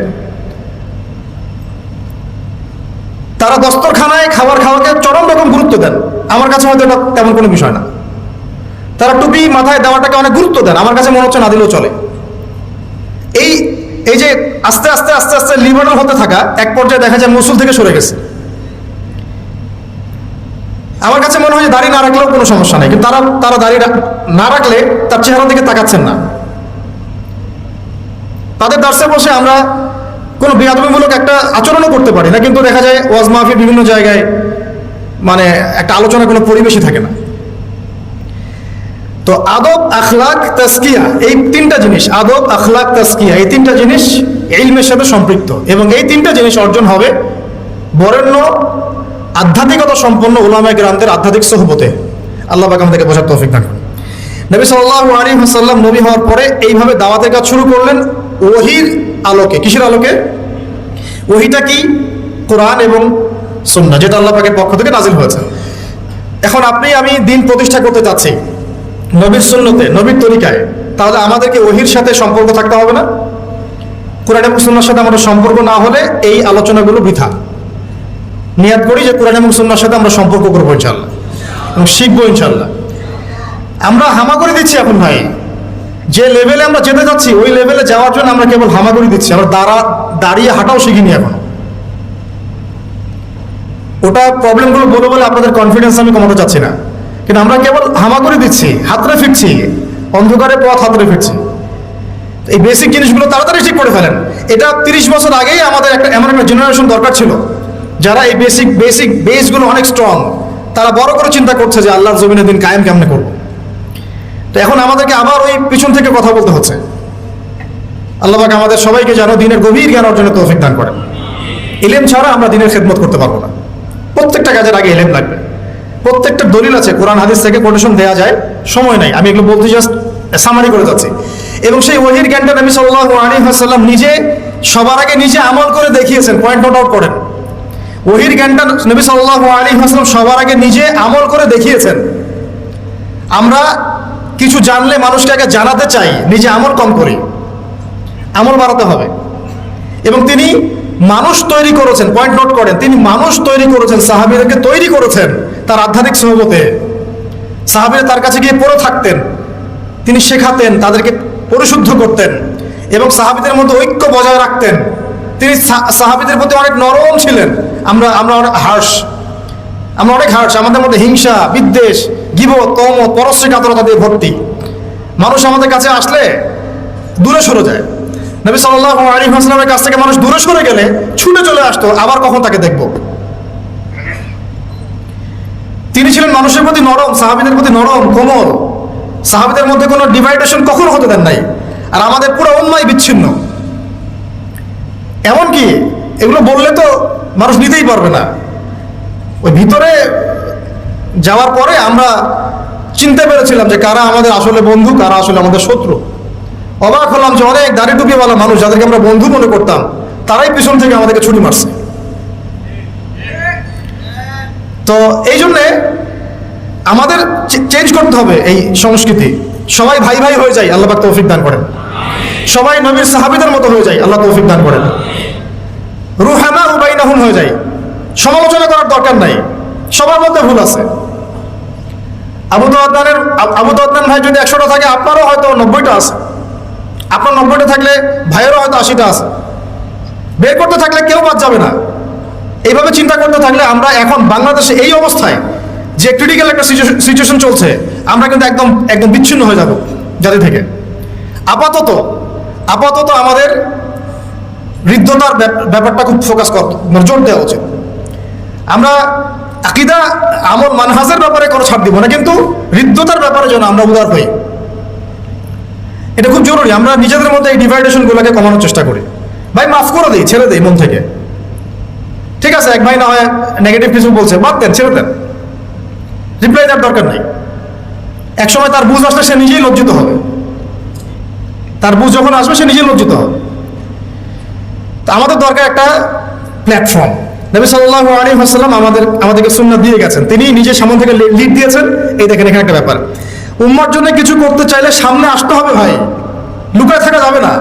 তারা দস্তরখানায় খাওয়াকে চরম রকম গুরুত্ব দেন, আমার কাছে হয়তো এটা তেমন কোনো বিষয় না। তারা টুপি মাথায় দেওয়াটাকে অনেক গুরুত্ব দেন, আমার কাছে মনে হচ্ছে না দিলেও চলে। এই যে আস্তে আস্তে লিবারেল হতে থাকা, এক পর্যায়ে দেখা যায় মসুল থেকে সরে গেছে। আমার কাছে মনে হয় যে দাড়ি না রাখলেও কোনো সমস্যা নেই, কিন্তু তারা দাড়ি না রাখলে তার চেহারা দিকে তাকাচ্ছেন না। তাদের দার্সে বসে আমরা কোনো বেয়াদবিমূলক একটা আচরণও করতে পারি না, কিন্তু দেখা যায় ওয়াজ মাহফিল বিভিন্ন জায়গায় মানে একটা আলোচনা কোনো পরিবেশই থাকে না। তো আদব, আখলাক, তাজকিয়া, এই তিনটা জিনিস, আদব, আখলাক, তাজকিয়া, এই তিনটা জিনিস ইলমের সাথে সম্পৃক্ত, এবং এই তিনটা জিনিস অর্জন হবে বরেণ্য আধ্যাত্মিকতা সম্পন্ন উলামায়ে কেরামদের আধ্যাত্মিক সোহবতে। আল্লাহ পাক আমাদেরকে বোঝার তৌফিক দান করুন। নবী সাল্লাল্লাহু আলাইহি ওয়াসাল্লাম নবী হওয়ার পরে এইভাবে দাওয়াতের কাজ শুরু করলেন ওহীর আলোকে। কিসের আলোকে? ওহীটা কি? কোরআন এবং সুন্নাহ, যেটা আল্লাহ পাকের পক্ষ থেকে নাজিল হয়েছে। এখন আপনি আমি দিন প্রতিষ্ঠা করতে চাচ্ছি নবীর সুন্নতে, নবীর তরিকায়, তাহলে আমাদেরকে ওহীর সাথে সম্পর্ক থাকতে হবে না? কোরআন এবং সুন্নাহর সাথে আমাদের সম্পর্ক না হলে এই আলোচনাগুলো বৃথা। নিয়াত করি যে কোরআন এবং সুন্নাহর সাথে আমরা সম্পর্ক করবো ইনশাআল্লাহ এবং শিখবো ইনশাআল্লাহ। আমরা হামাগুড়ি দিচ্ছি এখন ভাই, যে লেভেলে আমরা যেতে যাচ্ছি ওই লেভেলে যাওয়ার জন্য আমরা কেবল হামাগুড়ি দিচ্ছি, আমরা দাঁড়িয়ে হাঁটাও শিখিনি এখন। ওটা প্রবলেমগুলো বলে বলে আপনাদের কনফিডেন্স আমি কমাতে চাচ্ছি না, কিন্তু আমরা কেবল হামাগুড়ি দিচ্ছি, হাতড়ে ফিরছি, অন্ধকারে পথ হাতড়ে ফিরছি। এই বেসিক জিনিসগুলো তাড়াতাড়ি ঠিক করে ফেলেন। এটা 30 বছর আগেই আমাদের এমন একটা জেনারেশন দরকার ছিল যারা এই বেসিক বেসগুলো অনেক স্ট্রং, তারা বড় করে চিন্তা করছে যে আল্লাহর জমিনে দিন কায়েম কেমনে করবো। তো এখন আমাদেরকে আবার ওই পিছন থেকে কথা বলতে হচ্ছে। আল্লাহ পাক আমাদের সবাইকে যেন দিনের গভীর জ্ঞান অর্জনের তৌফিক দান করেন। ইলম ছাড়া আমরা দিনের খেদমত করতে পারবো না। প্রত্যেকটা কাজের আগে ইলম লাগবে। প্রত্যেকটা দলিল আছে, কোরআন হাদিস থেকে কোটেশন দেওয়া যায়, সময় নাই, আমি এগুলো বলতে জাস্ট সামারি করে যাচ্ছি। এবং সেই ওহীর জ্ঞানটা নবী সাল্লাল্লাহু আলাইহি ওয়াসাল্লাম নিজে সবার আগে নিজে আমল করে দেখিয়েছেন। পয়েন্ট নোট আউট করেন, ওহীর জ্ঞানটা নবী সাল্লাল্লাহু আলাইহি ওয়াসাল্লাম সবার আগে নিজে আমল করে দেখিয়েছেন। আমরা কিছু জানলে মানুষকে আগে জানাতে চাই, নিজে আমল কম করি, আমল বাড়াতে হবে। এবং তিনি মানুষ তৈরি করেছেন, পয়েন্ট নোট করেন, তিনি মানুষ তৈরি করেছেন, সাহাবীদেরকে তৈরি করেছেন তার আধ্যাত্মিক সোহবতে। সাহাবীরা তার কাছে গিয়ে পড়ে থাকতেন, তিনি শেখাতেন, তাদেরকে পরিশুদ্ধ করতেন এবং সাহাবীদের মধ্যে ঐক্য বজায় রাখতেন। তিনি সাহাবীদের প্রতি অনেক নরম ছিলেন। আমরা অনেক হার্শ, আমাদের মধ্যে হিংসা, বিদ্বেষ, গীবত, তহমত, পরশ্রীকাতরতা দিয়ে ভর্তি। মানুষ আমাদের কাছে আসলে দূরে সরে যায়। নবী সাল্লাল্লাহু আলাইহি ওয়াসাল্লামের কাছ থেকে মানুষ দূরে সরে গেলে ছুটে চলে আসতো, আবার কখন তাকে দেখব। তিনি ছিলেন মানুষের প্রতি নরম, সাহাবীদের প্রতি নরম, কোমল। সাহাবীদের মধ্যে কোনো ডিভাইডেশন কখনো হতে দেন নাই। আর আমাদের পুরো উম্মাহ বিচ্ছিন্ন। এমনকি এগুলো বললে তো মানুষ নিতেই পারবে না। ওই ভিতরে যাওয়ার পরে আমরা চিনতে পেরেছিলাম যে কারা আমাদের আসলে বন্ধু, কারা আসলে আমাদের শত্রু। অবাক হলাম যে অনেক দাড়ি টুপিওয়ালা মানুষ যাদেরকে আমরা বন্ধু মনে করতাম, তারাই পিছন থেকে আমাদেরকে ছুরি মারছে। তো এই জন্যে আমাদের চেঞ্জ করতে হবে এই সংস্কৃতি। সবাই ভাই ভাই হয়ে যায়, আল্লাহ পাক তৌফিক দান করেন। সবাই নবীর সাহাবীদের মতো হয়ে যায়, আল্লাহ তৌফিক দান করেন। রুহামা বাইনাহুম হয়ে যায়, সমালোচনা করার দরকার নাই, সবার মধ্যে ভুল আছে। আবু দওয়াদ্দান ভাই যদি 100টা থাকে, আপনারও হয়তো 90টা আছে। আপনার 90টা থাকলে ভাইয়েরও হয়তো 80টা আছে। বের করতে থাকলে কেউ বাদ যাবে না। এইভাবে চিন্তা করতে থাকলে আমরা এখন বাংলাদেশে এই অবস্থায় যে ক্রিটিক্যাল একটা সিচুয়েশন চলছে, আমরা কিন্তু একদম বিচ্ছিন্ন হয়ে যাব জাতি থেকে। আপাতত আমাদের হৃদ্যতার ব্যাপারটা খুব ফোকাস করতে, মানে জোর দেওয়া উচিত। আমরা আকীদা, আমল, মানহাজের ব্যাপারে কোনো ছাড় দিব না, কিন্তু হৃদ্যতার ব্যাপারে যেন আমরা উদার হই, এটা খুব জরুরি। আমরা নিজেদের মধ্যে এই ডিভাইডেশনগুলোকে কমানোর চেষ্টা করি। ভাই মাফ করে দিই, ছেড়ে দিই মন থেকে। ঠিক আছে, এক ভাই না হয় নেগেটিভ কিছু বলছে, বাদ দেন, ছেড়ে দেন, রিপ্লাই দেওয়ার দরকার নেই। একসময় তার বুঝ আসলে সে নিজেই লজ্জিত হবে। তার বুঝ যখন আসবে সে নিজেই লজ্জিত হবে। তা আমাদের দরকার একটা প্ল্যাটফর্ম। নবী সাল্লাল্লাহু আলাইহি ওয়াসাল্লাম আমাদেরকে সুন্নাহ দিয়ে গেছেন, তিনি নিজে সামনে থেকে লিড দিয়েছেন। এই দেখেন, এখানে একটা ব্যাপার, উম্মার জন্য কিছু করতে চাইলে সামনে আসতে হবে ভাই, লুকায় থাকা যাবে না।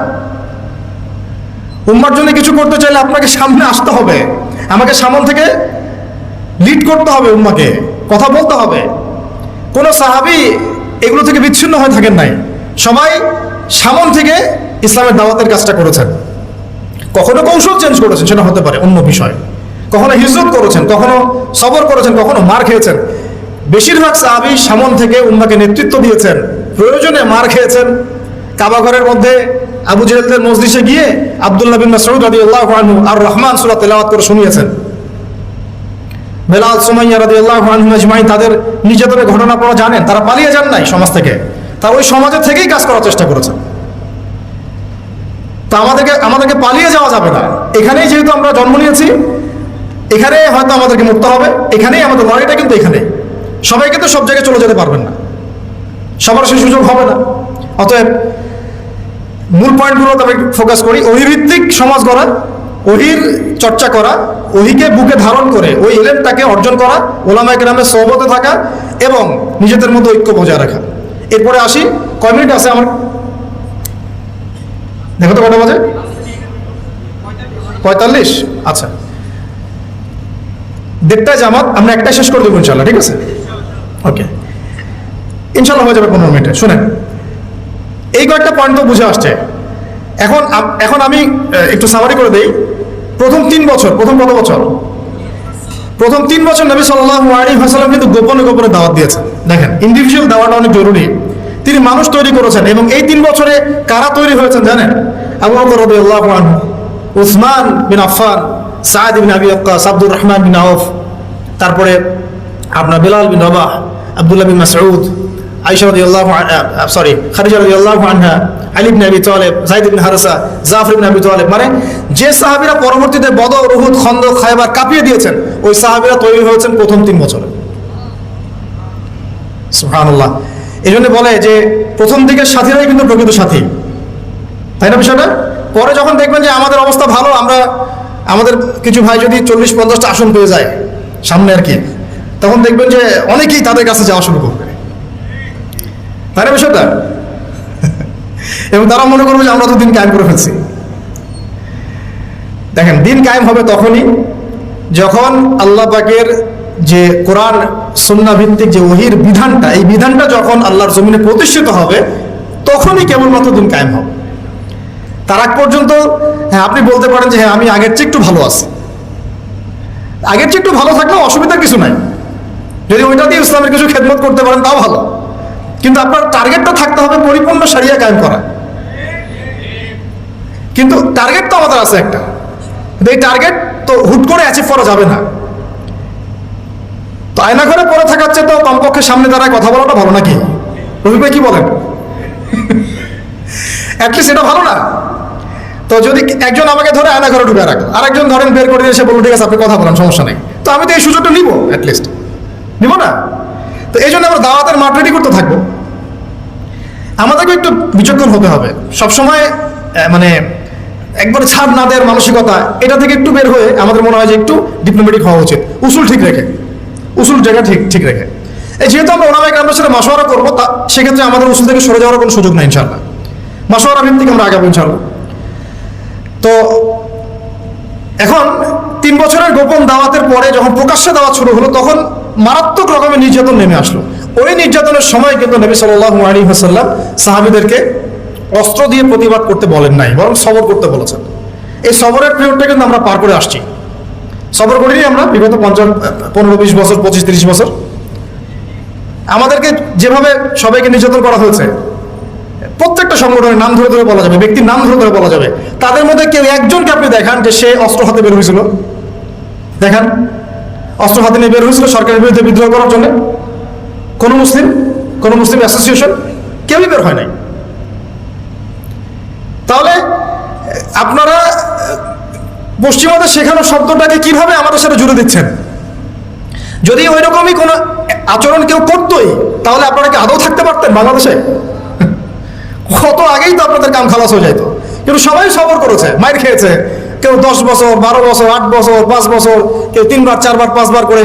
উম্মার জন্য কিছু করতে চাইলে আপনাকে সামনে আসতে হবে, আমাকে সামনে থেকে লিড করতে হবে, উম্মাকে কথা বলতে হবে। কোনো সাহাবী এগুলো থেকে বিচ্ছিন্ন হয়ে থাকেন নাই, সবাই সামনে থেকে ইসলামের দাওয়াতের কাজটা করেছেন। কখনো কৌশল চেঞ্জ করেছেন, সেটা হতে পারে অন্য বিষয়। কখনো হিজরত করেছেন, কখনো সবর করেছেন, কখনো মার খেয়েছেন, বেশিরভাগ সাহাবী সামন থেকে উম্মাহকে নেতৃত্ব দিয়েছেন, প্রয়োজনে মার খেয়েছেন। কাবা ঘরের মধ্যে আবু জেহেলদের মজলিসে গিয়ে আব্দুল্লাহ বিন মাসউদ রাদিয়াল্লাহু আনহু আর রহমান সূরা তেলাওয়াত করে শুনিয়েছেন। বেলাল, সুমাইয়া রাদিয়াল্লাহু আনহুম আজমাইন তাদের নির্যাতনের ঘটনা আপনারা জানেন। তারা পালিয়ে যান নাই সমাজ থেকে, তারা ওই সমাজের থেকেই কাজ করার চেষ্টা করেছেন। তা আমাদেরকে পালিয়ে যাওয়া যাবে না। এখানেই যেহেতু আমরা জন্ম নিয়েছি, এখানে হয়তো আমাদেরকে মরতে হবে, এখানেই আমাদের লড়াইটা কিন্তু এখানেই। সবাই কিন্তু সব জায়গায় চলে যেতে পারবেন না, সবার সেই সুযোগ হবে না। অতএব মূল পয়েন্টগুলো তবে ফোকাস করি। ওহিভিত্তিক সমাজ গড়া, ওহির চর্চা করা, ওহিকে বুকে ধারণ করে ওই ইলমটাকে অর্জন করা, ওলামায়ে কেরামের সোহবতে থাকা এবং নিজেদের মধ্যে ঐক্য বজায় রাখা। এরপরে আসি, কয় মিনিট আছে আমার? দেখো তো কটা বাজে? 45। আচ্ছা, 1:30টায় জামাত, আমরা একটাই শেষ করে দেবো ইনশাল্লাহ, ঠিক আছে? ওকে, ইনশাল্লাহ হয়ে যাবে 15 মিনিটে। শোনেন, এই কয়েকটা পয়েন্ট তো বুঝে আসছে। এখন আমি একটু সামারি করে দেই। প্রথম 3 বছর, প্রথম কত বছর? প্রথম 3 বছর নবী সাল্লাল্লাহু আলাইহি ওয়াসাল্লাম কিন্তু গোপনে গোপনে দাওয়াত দিয়েছেন। দেখেন, ইন্ডিভিজুয়াল দাওয়াটা অনেক জরুরি। তিনি মানুষ তৈরি করেছেন, এবং এই 3 বছরে কারা তৈরি হয়েছেন জানেন? আবু বকর রাদিয়াল্লাহু আনহু, উসমান বিন আফফান, সাদ ইবনে আবি ওয়াক্কাস, আব্দুর রহমান বিন আউফ, তারপরে আপনার বিলাল বিন রাবাহ, আব্দুল্লাহ বিন মাসউদ, আয়েশা রাদিয়াল্লাহু খাদিজা রাদিয়াল্লাহু আনহা, আলী ইবনে আবি তালেব, যায়েদ ইবনে হারেসা, জাফর ইবনে আবি তালেব। মানে যে সাহাবীরা পরবর্তীতে বদর, উহুদ, খন্দক, খায়বার কাঁপিয়ে দিয়েছেন, ওই সাহাবীরা তৈরি হয়েছেন প্রথম 3 বছরে। সুবহানাল্লাহ। এই জন্য বলে যে প্রথম দিকের সাথীরাই কিন্তু প্রকৃত সাথী, তাই না বিষয়টা? পরে যখন দেখবেন যে আমাদের অবস্থা ভালো, আমাদের কিছু ভাই যদি 40-50টা আসন পেয়ে যায় সামনে আর কি, তখন দেখবেন যে অনেকেই তাদের কাছে যাওয়া শুরু করবে, তাই না বিষয়টা? এবং তারা মনে করবে যে আমরা তো দিন কায়েম করে ফেলছি। দেখেন, দিন কায়েম হবে তখনই যখন আল্লাহ পাকের যে কোরআন সুন্নাহ ভিত্তিক যে ওহির বিধানটা, এই বিধানটা যখন আল্লাহর জমিনে প্রতিষ্ঠিত হবে, তখনই কেবলমাত্র দিন কায়েম হবে। তার আগ পর্যন্ত হ্যাঁ আপনি বলতে পারেন যে হ্যাঁ আমি আগের চেয়ে একটু ভালো আছি, আগের চেয়ে একটু ভালো থাকলেও অসুবিধার কিছু নাই। যদি ওইটা দিয়ে ইসলামের কিছু খেদমত করতে পারেন তাও ভালো, কিন্তু আপনার টার্গেটটা থাকতে হবে পরিপূর্ণ শরিয়া কায়েম করা। কিন্তু টার্গেট তো আমাদের আছে একটা, কিন্তু এই টার্গেট তো হুট করে অ্যাচিভ করা যাবে না। তো আয়না ঘরে পড়ে থাকার চেয়ে তো কমপক্ষে সামনে দাঁড়ায় কথা বলাটা ভালো, নাকি রফিক ভাই কি বলেন? অ্যাটলিস্ট এটা ভালো না? তো যদি একজন আমাকে ধরে আয়না ঘরে ঢুকে রাখলো, আরেকজন ধরেন বের করে এসে বলুন ঠিক আছে আপনি কথা বলেন, সমস্যা নেই, তো আমি তো এই সুযোগটা নিব, অ্যাটলিস্ট নিব না? তো এই জন্য আমরা দাওয়াতের মাঠ রেডি করতে থাকবো। আমাদেরকে একটু বিচক্ষণ হতে হবে সবসময়, মানে একবারে ছাড় না দেওয়ার মানসিকতা, এটা থেকে একটু বের হয়ে আমাদের মনে হয় যে একটু ডিপ্লোম্যাটিক হওয়া উচিত, উসুল ঠিক রেখে, উসুল জায়গা ঠিক রেখে। এই যেহেতু আমরা ওলামায়ে কেরামদের সাথে মাশওয়ারা করবো, তা সেক্ষেত্রে আমাদের উসুল থেকে সরে যাওয়ার কোনো সুযোগ নাই ইনশাআল্লাহ। মাশওয়ারা ভিত্তিক আমরা আগাবো ইনশাআল্লাহ। তো এখন 3 বছরের গোপন দাওয়াতের পরে যখন প্রকাশ্যে দাওয়াত শুরু হলো, তখন মারাত্মক রকমের নির্যাতন নেমে আসলো। ওই নির্যাতনের সময় কিন্তু নবী সাল্লাল্লাহু আলাইহি ওয়াসাল্লাম সাহাবীদেরকে অস্ত্র দিয়ে প্রতিবাদ করতে বলেন নাই, বরং সবর করতে বলেছেন। এই সবরের পিরিয়ডটা কিন্তু আমরা পার করে আসছি। সবর করিনি আমরা বিগত 15-20 বছর, 25-30 বছর। আমাদেরকে যেভাবে সবাইকে নির্যাতন করা হয়েছে, প্রত্যেকটা সংগঠনের নাম ধরে ধরে বলা যাবে, ব্যক্তির নাম ধরে ধরে বলা যাবে, তাদের মধ্যে কেউ একজনকে আপনি দেখান যে সে অস্ত্র হাতে বের হয়েছিল, দেখান অস্ত্র হাতে নিয়ে বের হয়েছিল সরকারের বিরুদ্ধে বিদ্রোহ করার জন্য? কোন মুসলিম অ্যাসোসিয়েশন কেউই বের হয় নাই। তাহলে আপনারা পশ্চিমাদের শেখানো শব্দটাকে কিভাবে আমাদের সাথে জুড়ে দিচ্ছেন? যদি ওই রকমই কোনো আচরণ কেউ করতোই, তাহলে আপনারা কি আদৌ থাকতে পারতেন বাংলাদেশে? কত আগেই তো আপনাদের কাম খালাস হয়ে যাইতো। কিন্তু সবাই সবর করেছে, মাইর খেয়েছে, কেউ 10 বছর, 12 বছর, 8 বছর, 5 বছর, কেউ 3 বার, 4 বার, 5 বার করে,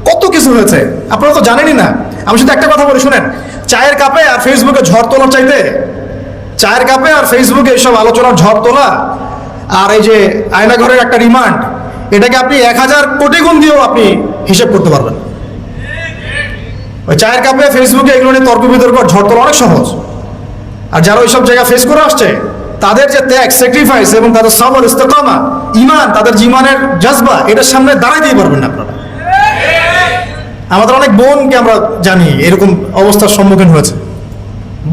কত কিছু হয়েছে আপনারা তো জানেনই না। আমি শুধু একটা কথা বলি, শুনেন, চায়ের কাপে আর ফেসবুকে ঝড় তোলার চাইতে, চায়ের কাপে আর ফেসবুকে এইসব আলোচনার ঝড় তোলা আর এই যে আয়নাঘরের একটা রিমান্ড, এটাকে আপনি 1000 কোটি গুণ দিয়েও আপনি হিসেব করতে পারবেন। ওই চায়ের কাপে ফেসবুকে এগুলো নিয়ে তর্ক বিতর্ক ঝড় তোলা অনেক সহজ। আর যারা ওইসব জায়গা ফেস করে আসছে, তাদের যে ত্যাগ, স্যাক্রিফাইস এবং তাদের সবর, ইস্তেকামা, ঈমান, তাদের যে ঈমানের জজবা, এটার সামনে দাঁড়াই দিয়ে পারবেন না আপনারা। আমাদের অনেক বোনকে আমরা জানি এরকম অবস্থার সম্মুখীন হয়েছে,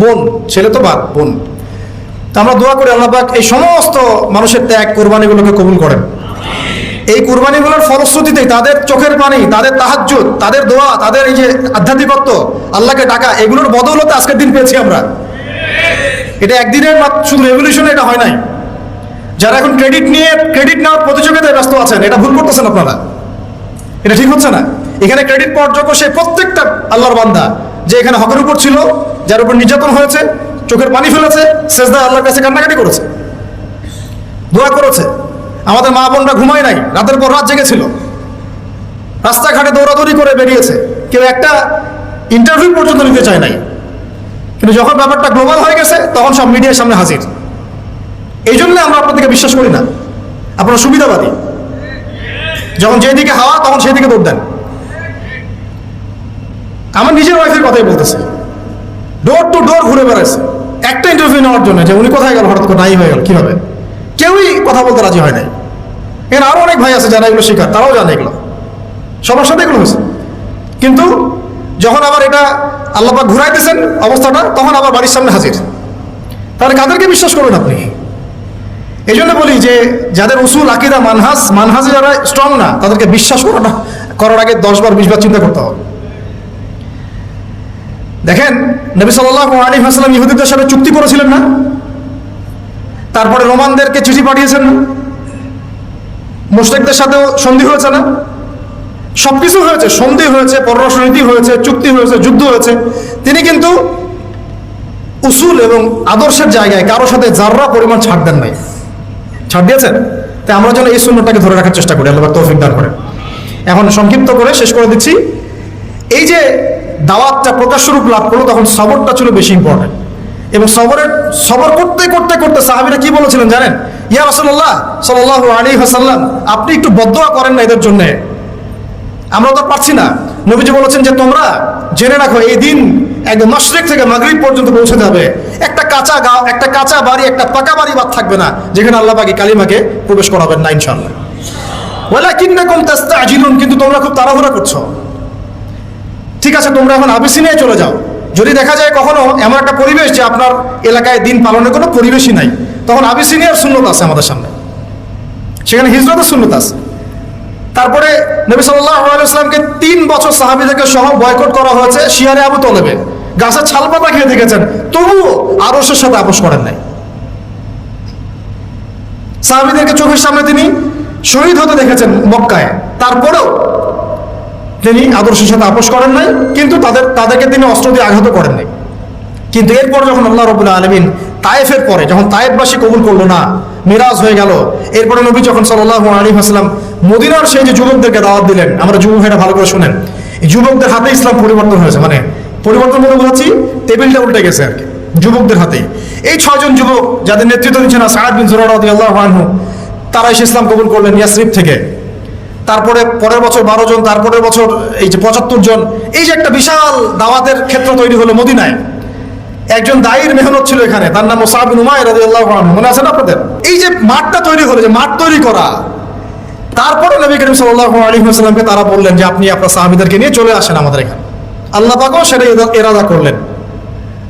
বোন, ছেলে তো বাদ, বোন। তো আমরা দোয়া করি আল্লাহ পাক এই সমস্ত মানুষের ত্যাগ কোরবানিগুলোকে কবুল করেন। এই কোরবানিগুলোর ফলশ্রুতিতে তাদের চোখের পানি, তাদের তাহাজ্জুদ, তাদের দোয়া, তাদের এই যে আধ্যাত্মিকত্ব, আল্লাহকে ডাকা, এগুলোর বদৌলতে আজকের দিন পেয়েছি আমরা। এটা একদিনের শুধু রেভলিউশনে এটা হয় নাই। যারা এখন ক্রেডিট নেওয়ার প্রতিযোগিতায় ব্যস্ত আছেন, এটা ভুল করতেছেন আপনারা, এটা ঠিক হচ্ছে না। এখানে ক্রেডিট পাওয়ার যোগ্য সে প্রত্যেকটা আল্লাহর বান্দা যে এখানে হকের উপর ছিল, যার উপর নির্যাতন হয়েছে, চোখের পানি ফেলেছে, সেজদায় আল্লাহর কাছে কান্নাকাটি করেছে, দোয়া করেছে। আমাদের মা বোনরা ঘুমায় নাই, রাতের পর রাত জেগেছিল, রাস্তাঘাটে দৌড়াদৌড়ি করে বেরিয়েছে, কেউ একটা ইন্টারভিউ পর্যন্ত নিতে চায় নাই। কিন্তু যখন ব্যাপারটা গ্লোবাল হয়ে গেছে তখন সব মিডিয়ার সামনে হাজির। এই জন্য আমরা আপনাদেরকে বিশ্বাস করি না, আপনারা সুবিধাবাদী। যখন যেদিকে হাওয়া তখন সেই দিকে দৌড় দেন। আমার নিজের ওয়াইফের কথাই বলতেছে, ডোর টু ডোর ঘুরে বেড়াচ্ছে একটা ইন্টারভিউ নেওয়ার জন্য, যে উনি কোথায় গেল, হঠাৎ করে নাই হয়ে গেল, কিভাবে? কেউই কথা বলতে রাজি হয় নাই। এখানে আরো অনেক ভাই আছে যারা এগুলো শিকার, তারাও জানে এগুলো, সবার সাথে এগুলো হয়েছে। কিন্তু যখন আবার এটা আল্লাহ পাক ঘুরাই দিয়েছেন অবস্থাটা, তখন আবার বাড়ির সামনে হাজির। তাহলে কাদেরকে বিশ্বাস করবেন আপনি? এই জন্য বলি যে যাদের উসুল, আকিদা, মানহাজে যারা স্ট্রং না, তাদেরকে বিশ্বাস করার আগে 10 বার 20 বার চিন্তা করতে হবে। দেখেন, নবী সাল্লাল্লাহু আলাইহি ওয়াসাল্লাম ইহুদিদের সাথে চুক্তি করেছিলেন না? তারপরে রোমানদেরকে চিঠি পাঠিয়েছেন না? মুশরিকদের সাথেও সন্ধি হয়েছে না? সবকিছু হয়েছে, সন্ধি হয়েছে, পররাষ্ট্রনীতি হয়েছে, চুক্তি হয়েছে, যুদ্ধ হয়েছে। তিনি কিন্তু উসুল এবং আদর্শের জায়গায় কারোর সাথে যাররা পরিমাণ ছাড় দেন নাই। ছাড় দিয়েছেন? তাই আমরা যেন এই সুন্নতটাকে ধরে রাখার চেষ্টা করি, আল্লাহ পাক তৌফিক দান করেন। এখন সংক্ষিপ্ত করে শেষ করে দিচ্ছি। এই যে দাওয়াতটা প্রকাশস্বরূপ লাভ করলো, তখন সবরটা ছিল বেশি ইম্পর্টেন্ট। এবং সবর করতে করতে করতে সাহাবীরা কি বলেছিলেন জানেন? ইয়া রাসূলুল্লাহ সাল্লাল্লাহু আলাইহি ওয়াসাল্লাম, আপনি একটু বদদোয়া করেন না এদের জন্য, আমরা তো পারছি না। নবীজি বলেছেন যে তোমরা জেনে রাখো, এই দিন একদম মাশরিক থেকে মাগরিব পর্যন্ত পৌঁছে যাবে, একটা কাঁচা গাঁও, একটা কাঁচা বাড়ি, একটা পাকা বাড়ি বাদ থাকবে না যেখানে আল্লাহ পাক কালিমাকে প্রবেশ করাবেন না ইনশাআল্লাহ। ওয়ালাকিন্নাকুম তাস্তাজিলুন, কিন্তু তোমরা খুব তাড়াহুড়া করছো। ঠিক আছে, তোমরা এখন আবিসিনিয়ায় চলে যাও। যদি দেখা যায় কখনো এমন একটা পরিবেশ যে আপনার এলাকায় দিন পালনের কোনো পরিবেশই নাই, তখন আবিসিনিয়ার সুন্নত আছে আমাদের সামনে, সেখানে হিজরতের সুন্নত আছে। তারপরে নবী সাল্লাল্লাহু আলাইহি ওয়াসাল্লামকে 3 বছর সাহাবীদেরকে সহ বয়কট করা হয়েছে শিয়ারে আবু তলেবে, গাছের ছালপাতা খেয়ে দেখেছেন, তবুও আরশের সাথে আপোষ করেন নাই। সাহাবীদেরকে চোখের সামনে তিনি শহীদ হতে দেখেছেন মক্কায়, তারপরেও তিনি আদর্শের সাথে আপোষ করেন নাই, কিন্তু তাদেরকে তিনি অস্ত্র দিয়ে আঘাত করেন নাই। কিন্তু এরপর যখন আল্লাহ রাব্বুল আলামিন তায়েফের পরে যখন তায়েফবাসী কবুল করলো না, মিরাজ হয়ে গেল, এরপরে নবী যখন সাল্লাল্লাহু আলাইহি ওয়াসাল্লাম মদিনার সেই যে যুবকদেরকে দাওয়াত দিলেন, আমরা যুবক ভাইরা ভালো করে শুনেন, এই যুবকদের হাতে ইসলাম পরিবর্তন হয়েছে। মানে পরিবর্তন বলে বোঝাচ্ছি, টেবিলটা উল্টে গেছে আর কি, যুবকদের হাতেই। এই 6 জন যুবক যাদের নেতৃত্ব দিচ্ছেন সাআদ বিন যুরারা রাদিয়াল্লাহু আনহু, তারা এসে ইসলাম কবুল করলেন ইয়াসরিব থেকে। তারপরে পরের বছর 12 জন, তারপরের বছর এই যে 75 জন, এই যে একটা বিশাল দাওয়াতের ক্ষেত্র তৈরি হলো মদিনায়। একজন দায়ীর মেহনত ছিল এখানে, তার নাম মুসআব বিন উমাইর রাদিয়াল্লাহু আনহু, মনে আছে না আপনাদের? এই যে মাঠটা তৈরি হলো, যে মাঠ তৈরি করা, তারপরে নবী করিম সাল্লাল্লাহু আলাইহি ওয়াসাল্লামকে তারা বললেন যে আপনি আপনার সাহাবীদেরকে নিয়ে চলে আসেন আমাদের এখানে। আল্লাহ পাকও সেটা ইরাদা করলেন,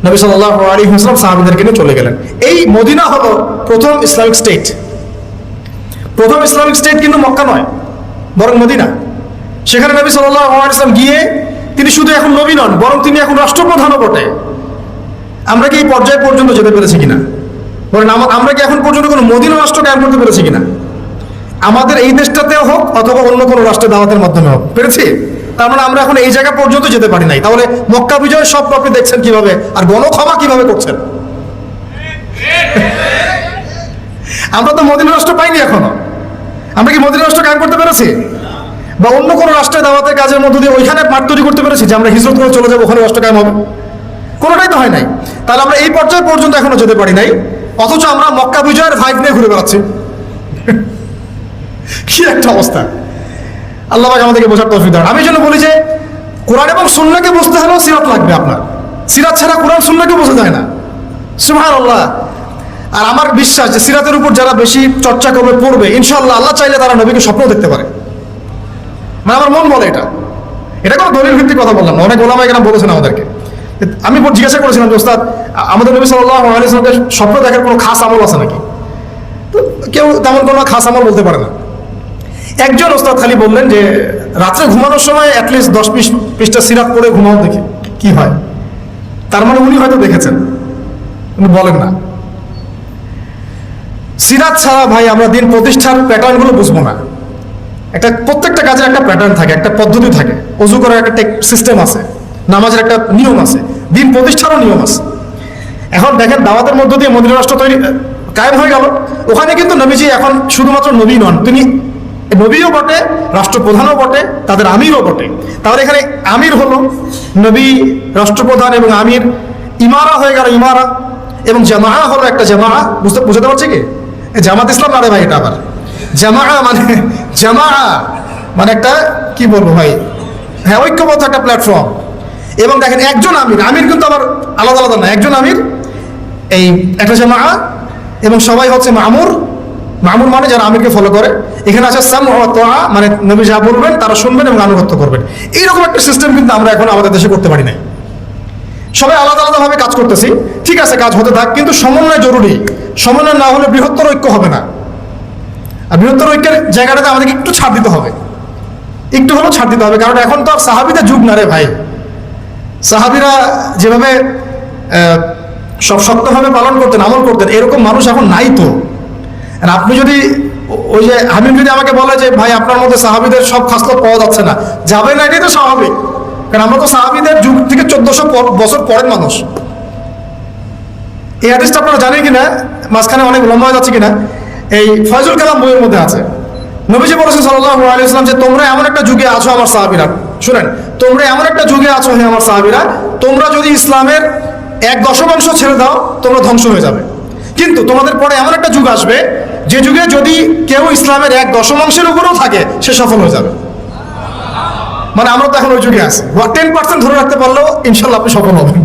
নবী সাল্লাল্লাহু আলাইহি ওয়াসাল্লাম সাহাবীদেরকে নিয়ে চলে গেলেন। এই মদিনা হলো প্রথম ইসলামিক স্টেট। প্রথম ইসলামিক স্টেট কিন্তু মক্কা নয়, বরং মদিনা। সেখানে নবী সাল্লাল্লাহু আলাইহি ওয়াসাল্লাম গিয়ে তিনি শুধু এখন নবী নন, বরং তিনি এখন রাষ্ট্রপ্রধানও বটে। আমরা কি এই পর্যায় পর্যন্ত যেতে পেরেছি কিনা? বলেন, আমরা কি এখন পর্যন্ত কোনো মদিনা রাষ্ট্র কায়েম করতে পেরেছি কিনা? আমাদের এই দেশটাতেও হোক অথবা অন্য কোনো রাষ্ট্রের দাওয়াতের মাধ্যমে হোক, পেরেছি? তার মানে আমরা এখন এই জায়গা পর্যন্ত যেতে পারি নাই। তাহলে মক্কা বিজয়ের স্বপ্ন আপনি দেখছেন কিভাবে, আর গণক্ষমা কিভাবে করছেন? আমরা তো মদিনা রাষ্ট্র পাইনি এখনো। আমরা কি মদিনা রাষ্ট্র কায়েম করতে পেরেছি? বা অন্য কোনো রাষ্ট্রের দাওয়াতের কাজের মধ্য দিয়ে ওইখানে মাঠ তৈরি করতে পেরেছি যে আমরা হিজরত করে চলে যাবো, ওখানে রাষ্ট্র কায়েম হবে? কোনোটাই তো হয় নাই। তাহলে আমরা এই পর্যায়ে পর্যন্ত এখনো যেতে পারি নাই, অথচ আমরা মক্কা বিজয়ের ভাইব নিয়ে ঘুরে বেড়াচ্ছি। কি একটা অবস্থা! আল্লাহ পাক আমাদেরকে বোঝার তৌফিক দান। আমি জন্য বলি যে কোরআন এবং সুন্নাহকে বুঝতে হলেও সিরাত লাগবে আপনার। সিরাত ছাড়া কোরআন সুন্নাহকে বোঝা যায় না। সুবহানাল্লাহ। আর আমার বিশ্বাস যে সিরাতের উপর যারা বেশি চর্চা করবে, পড়বে, ইনশাআল্লাহ আল্লাহ চাইলে তারা নবীকে স্বপ্ন দেখতে পারে। মানে আমার মন বলে এটা। এটা কোনো দলিল ভিত্তিক কথা বললাম না, অনেক ওলামা একরাম বলেছেন আমাদেরকে। আমি জিজ্ঞাসা করেছিলাম যে ওস্তাদ, আমাদের নবী সাল্লাল্লাহু আলাইহি ওয়াসাল্লামের স্বপ্ন দেখার কোনো খাস আমল আছে নাকি? তো কেউ তেমন কোনো খাস আমল বলতে পারে না। একজন ওস্তাদ খালি বললেন যে রাত্রে ঘুমানোর সময় অ্যাটলিস্ট 10 পৃষ্ঠা সিরাত পড়ে ঘুমাও, দেখি কি হয়। তার মানে উনি হয়তো দেখেছেন, উনি বলেন না। সিরাত ছাড়া ভাই আমরা দিন প্রতিষ্ঠার প্যাটার্নগুলো বুঝবো না। প্রত্যেকটা কাজের একটা প্যাটার্ন থাকে, একটা পদ্ধতি থাকে, অজু করার একটা সিস্টেম আছে, নামাজের একটা নিয়ম আছে, দিন প্রতিষ্ঠারও নিয়ম আছে। এখন দেখেন দাওয়াতের মধ্য দিয়ে মদিনা রাষ্ট্র কায়েম হয়ে গেল। ওখানে কিন্তু নবীজি এখন শুধুমাত্র নবী নন, তিনি নবীও বটে, রাষ্ট্রপ্রধানও বটে, তাদের আমিরও বটে। তাহলে এখানে আমির হলো নবী, রাষ্ট্রপ্রধান এবং আমির, ইমারা হয়ে গেল ইমারা, এবং জামা হলো একটা জামা। বুঝতে পারছি কি? জামাত ইসলাম না রে ভাই, এটা আবার জামা মানে একটা কি বলবো ভাই, হ্যাঁ ঐক্যবদ্ধ একটা প্ল্যাটফর্ম। এবং দেখেন একজন আমির কিন্তু আবার আলাদা আলাদা না, একজন আমির এই একটা জামা, এবং সবাই হচ্ছে মামুর মানে যারা আমিরকে ফলো করে। এখানে আছে সাম ওয়া তাআ, মানে নবী যা বলবেন তারা শুনবেন এবং আনুগত্য করবেন। এইরকম একটা সিস্টেম কিন্তু আমরা এখন আমাদের দেশে করতে পারি নাই। সবাই আলাদা আলাদাভাবে কাজ করতেছি, ঠিক আছে, কাজ হতে থাক, কিন্তু সমন্বয় জরুরি। সমন্বয় না হলে বৃহত্তর ঐক্য হবে না। আর বৃহত্তর ঐক্যের জায়গাটাতে আমাদেরকে একটু ছাড় দিতে হবে, একটু হলেও ছাড় দিতে হবে। কারণ এখন তো আর সাহাবীদের যুগ না রে ভাই। সাহাবীরা যেভাবে সব শক্তভাবে পালন করতেন, আমল করতেন, এরকম মানুষ এখন নাই তো। আর আপনি যদি ওই যে হামিম যদি আমাকে বলে যে ভাই আপনার মধ্যে সাহাবীদের সব খাসলত পাওয়া যাচ্ছে না, যাবে না, এটাই তো স্বাভাবিক। কারণ আমরা তো সাহাবীদের যুগ থেকে 1400 বছর পরের মানুষ। এই হাদিসটা আপনারা জানেন কিনা, মাঝখানে অনেক লম্বা হয়ে যাচ্ছে কিনা, এই ফয়জুল কালাম বইয়ের মধ্যে আছে। নবীজি বলেছেন সাল্লাল্লাহু আলাইহি ওয়াসাল্লাম যে তোমরা এমন একটা যুগে আছো আমার সাহাবীরা, শুনেন, তোমরা এমন একটা যুগে আছো হে আমার সাহাবীরা, তোমরা যদি ইসলামের 1/10 ছেড়ে দাও তোমরা ধ্বংস হয়ে যাবে। কিন্তু তোমাদের পরে এমন একটা যুগ আসবে যে যুগে যদি কেউ ইসলামের 1/10 উপরেও থাকে সে সফল হয়ে যাবে। মানে আমরা তো এখন ওই যুগে আছি। 10% ধরে রাখতে পারলেও ইনশাল্লাহ আপনি সফল হবেন।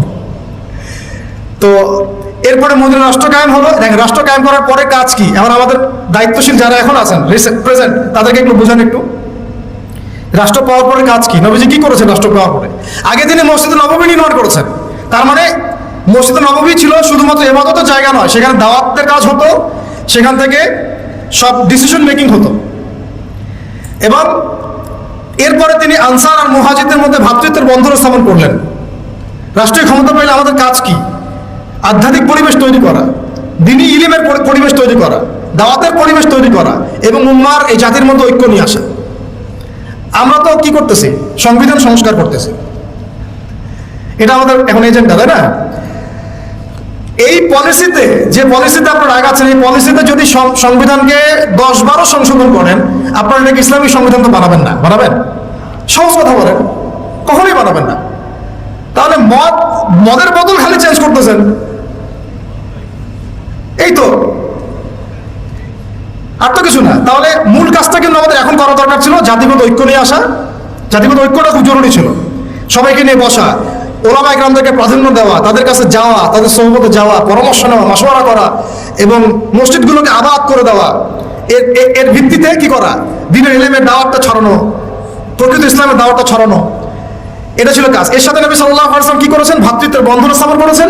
তো এরপরে মদিনা রাষ্ট্র কায়েম হলো। দেখেন রাষ্ট্র কায়েম করার পরে কাজ কি, এখন আমাদের দায়িত্বশীল যারা এখন আছেন প্রেজেন্ট, তাদেরকে একটু বোঝান একটু রাষ্ট্র পাওয়ার পরে কাজ কি, নবীজি কি করেছেন রাষ্ট্র পাওয়ার পরে। আগে তিনি মসজিদে নববী নির্মাণ করেছেন। তার মানে মসজিদে নববী ছিল শুধুমাত্র ইবাদতের জায়গা নয়, সেখানে দাওয়াতের কাজ হতো, সেখান থেকে সব ডিসিশন মেকিং হতো। এবং এরপরে তিনি আনসার আর মুহাজিরদের মধ্যে ভ্রাতৃত্বের বন্ধন স্থাপন করলেন। রাষ্ট্রীয় ক্ষমতা পাইলে আমাদের কাজ কি? আধ্যাত্মিক পরিবেশ তৈরি করা, দ্বীনি ইলমের পরিবেশ তৈরি করা, দাওয়াতের পরিবেশ তৈরি করা, এবং উম্মার এই জাতির মধ্যে ঐক্য নিয়ে আসা। আমরা তো কি করতেছি? সংবিধান সংস্কার করতেছি। এটা আমাদের এখন এজেন্ডা, তাই না? এই পলিসিতে, যে পলিসিতে আপনারা আগাচ্ছেন, এই পলিসিতে যদি সংবিধানকে 10-12 সংশোধন করেন, আপনারা নাকি ইসলামিক সংবিধান তো বানাবেন না। বানাবেন? সহজ কথা বলেন, কখনোই বানাবেন না। তাহলে মদের বদল খালি চেঞ্জ করতেছেন, এই তো, আর তো কিছু না। তাহলে মূল কাজটা কিন্তু আমাদের এখন করা দরকার ছিল, জাতিগত ঐক্য নিয়ে আসা। জাতিগত ঐক্যটা খুব জরুরি ছিল। সবাইকে নিয়ে বসা, ওলামা ইকরামদেরকে প্রাধান্য দেওয়া, তাদের কাছে যাওয়া, তাদের সোহবতে যাওয়া, পরামর্শ নেওয়া, মাশওয়ারা করা, এবং মসজিদগুলোকে আবাদ করে দেওয়া। এর ভিত্তিতে কি করা? দ্বীনের ইলমের দাওয়াতটা ছড়ানো, প্রকৃত ইসলামের দাওয়াতটা ছড়ানো, এটা ছিল কাজ। এর সাথে নবী সাল্লাল্লাহু আলাইহি ওয়াসাল্লাম কি করেছেন? ভ্রাতৃত্বের বন্ধন স্থাপন করেছেন,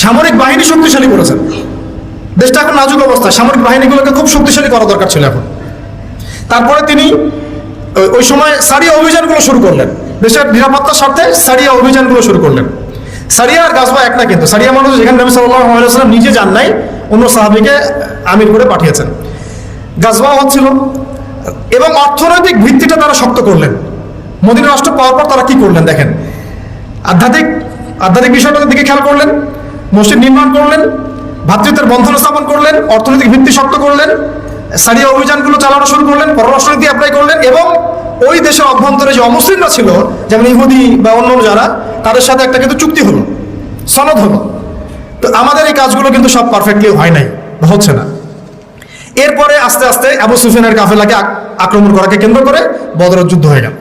সামরিক বাহিনী শক্তিশালী করেছেন। দেশটা এখন নাজুক অবস্থা, সামরিক বাহিনীগুলোকে খুব শক্তিশালী করা দরকার ছিল এখন। তারপরে তিনি ওই সময় সারিয়া অভিযানগুলো শুরু করলেন, দেশের নিরাপত্তার স্বার্থে সারিয়া অভিযানগুলো শুরু করলেন। সারিয়া আর গাজওয়া এক না, কিন্তু সারিয়া মানুষ যেখানে নবী সাল্লাল্লাহু আলাইহি ওয়াসাল্লাম নিজে যান নাই, অন্য সাহাবীকে আমির করে পাঠিয়েছেন। গাজওয়া হচ্ছিল, এবং অর্থনৈতিক ভিত্তিটা তারা শক্ত করলেন। মদিনা রাষ্ট্র পাওয়ার পর তারা কি করলেন দেখেন, আধ্যাত্মিক বিষয়টার দিকে খেয়াল করলেন, মসজিদ নির্মাণ করলেন, ভ্রাতৃত্বের বন্ধন স্থাপন করলেন, অর্থনৈতিক ভিত্তি শক্ত করলেন, সারিয়া অভিযানগুলো চালানো শুরু করলেন, পররাষ্ট্রনীতি অ্যাপ্লাই করলেন, এবং ওই দেশের অভ্যন্তরে যে অমুসলিমরা ছিল, যেমন ইহুদি বা অন্য যারা, তাদের সাথে একটা কিন্তু চুক্তি হলো, সনদ হলো। তো আমাদের এই কাজগুলো কিন্তু সব পারফেক্টলি হয় নাই, হচ্ছে না। এরপরে আস্তে আস্তে আবু সুফিয়ানের কাফেলাকে আক্রমণ করাকে কেন্দ্র করে বদরের যুদ্ধ হয়ে গেল।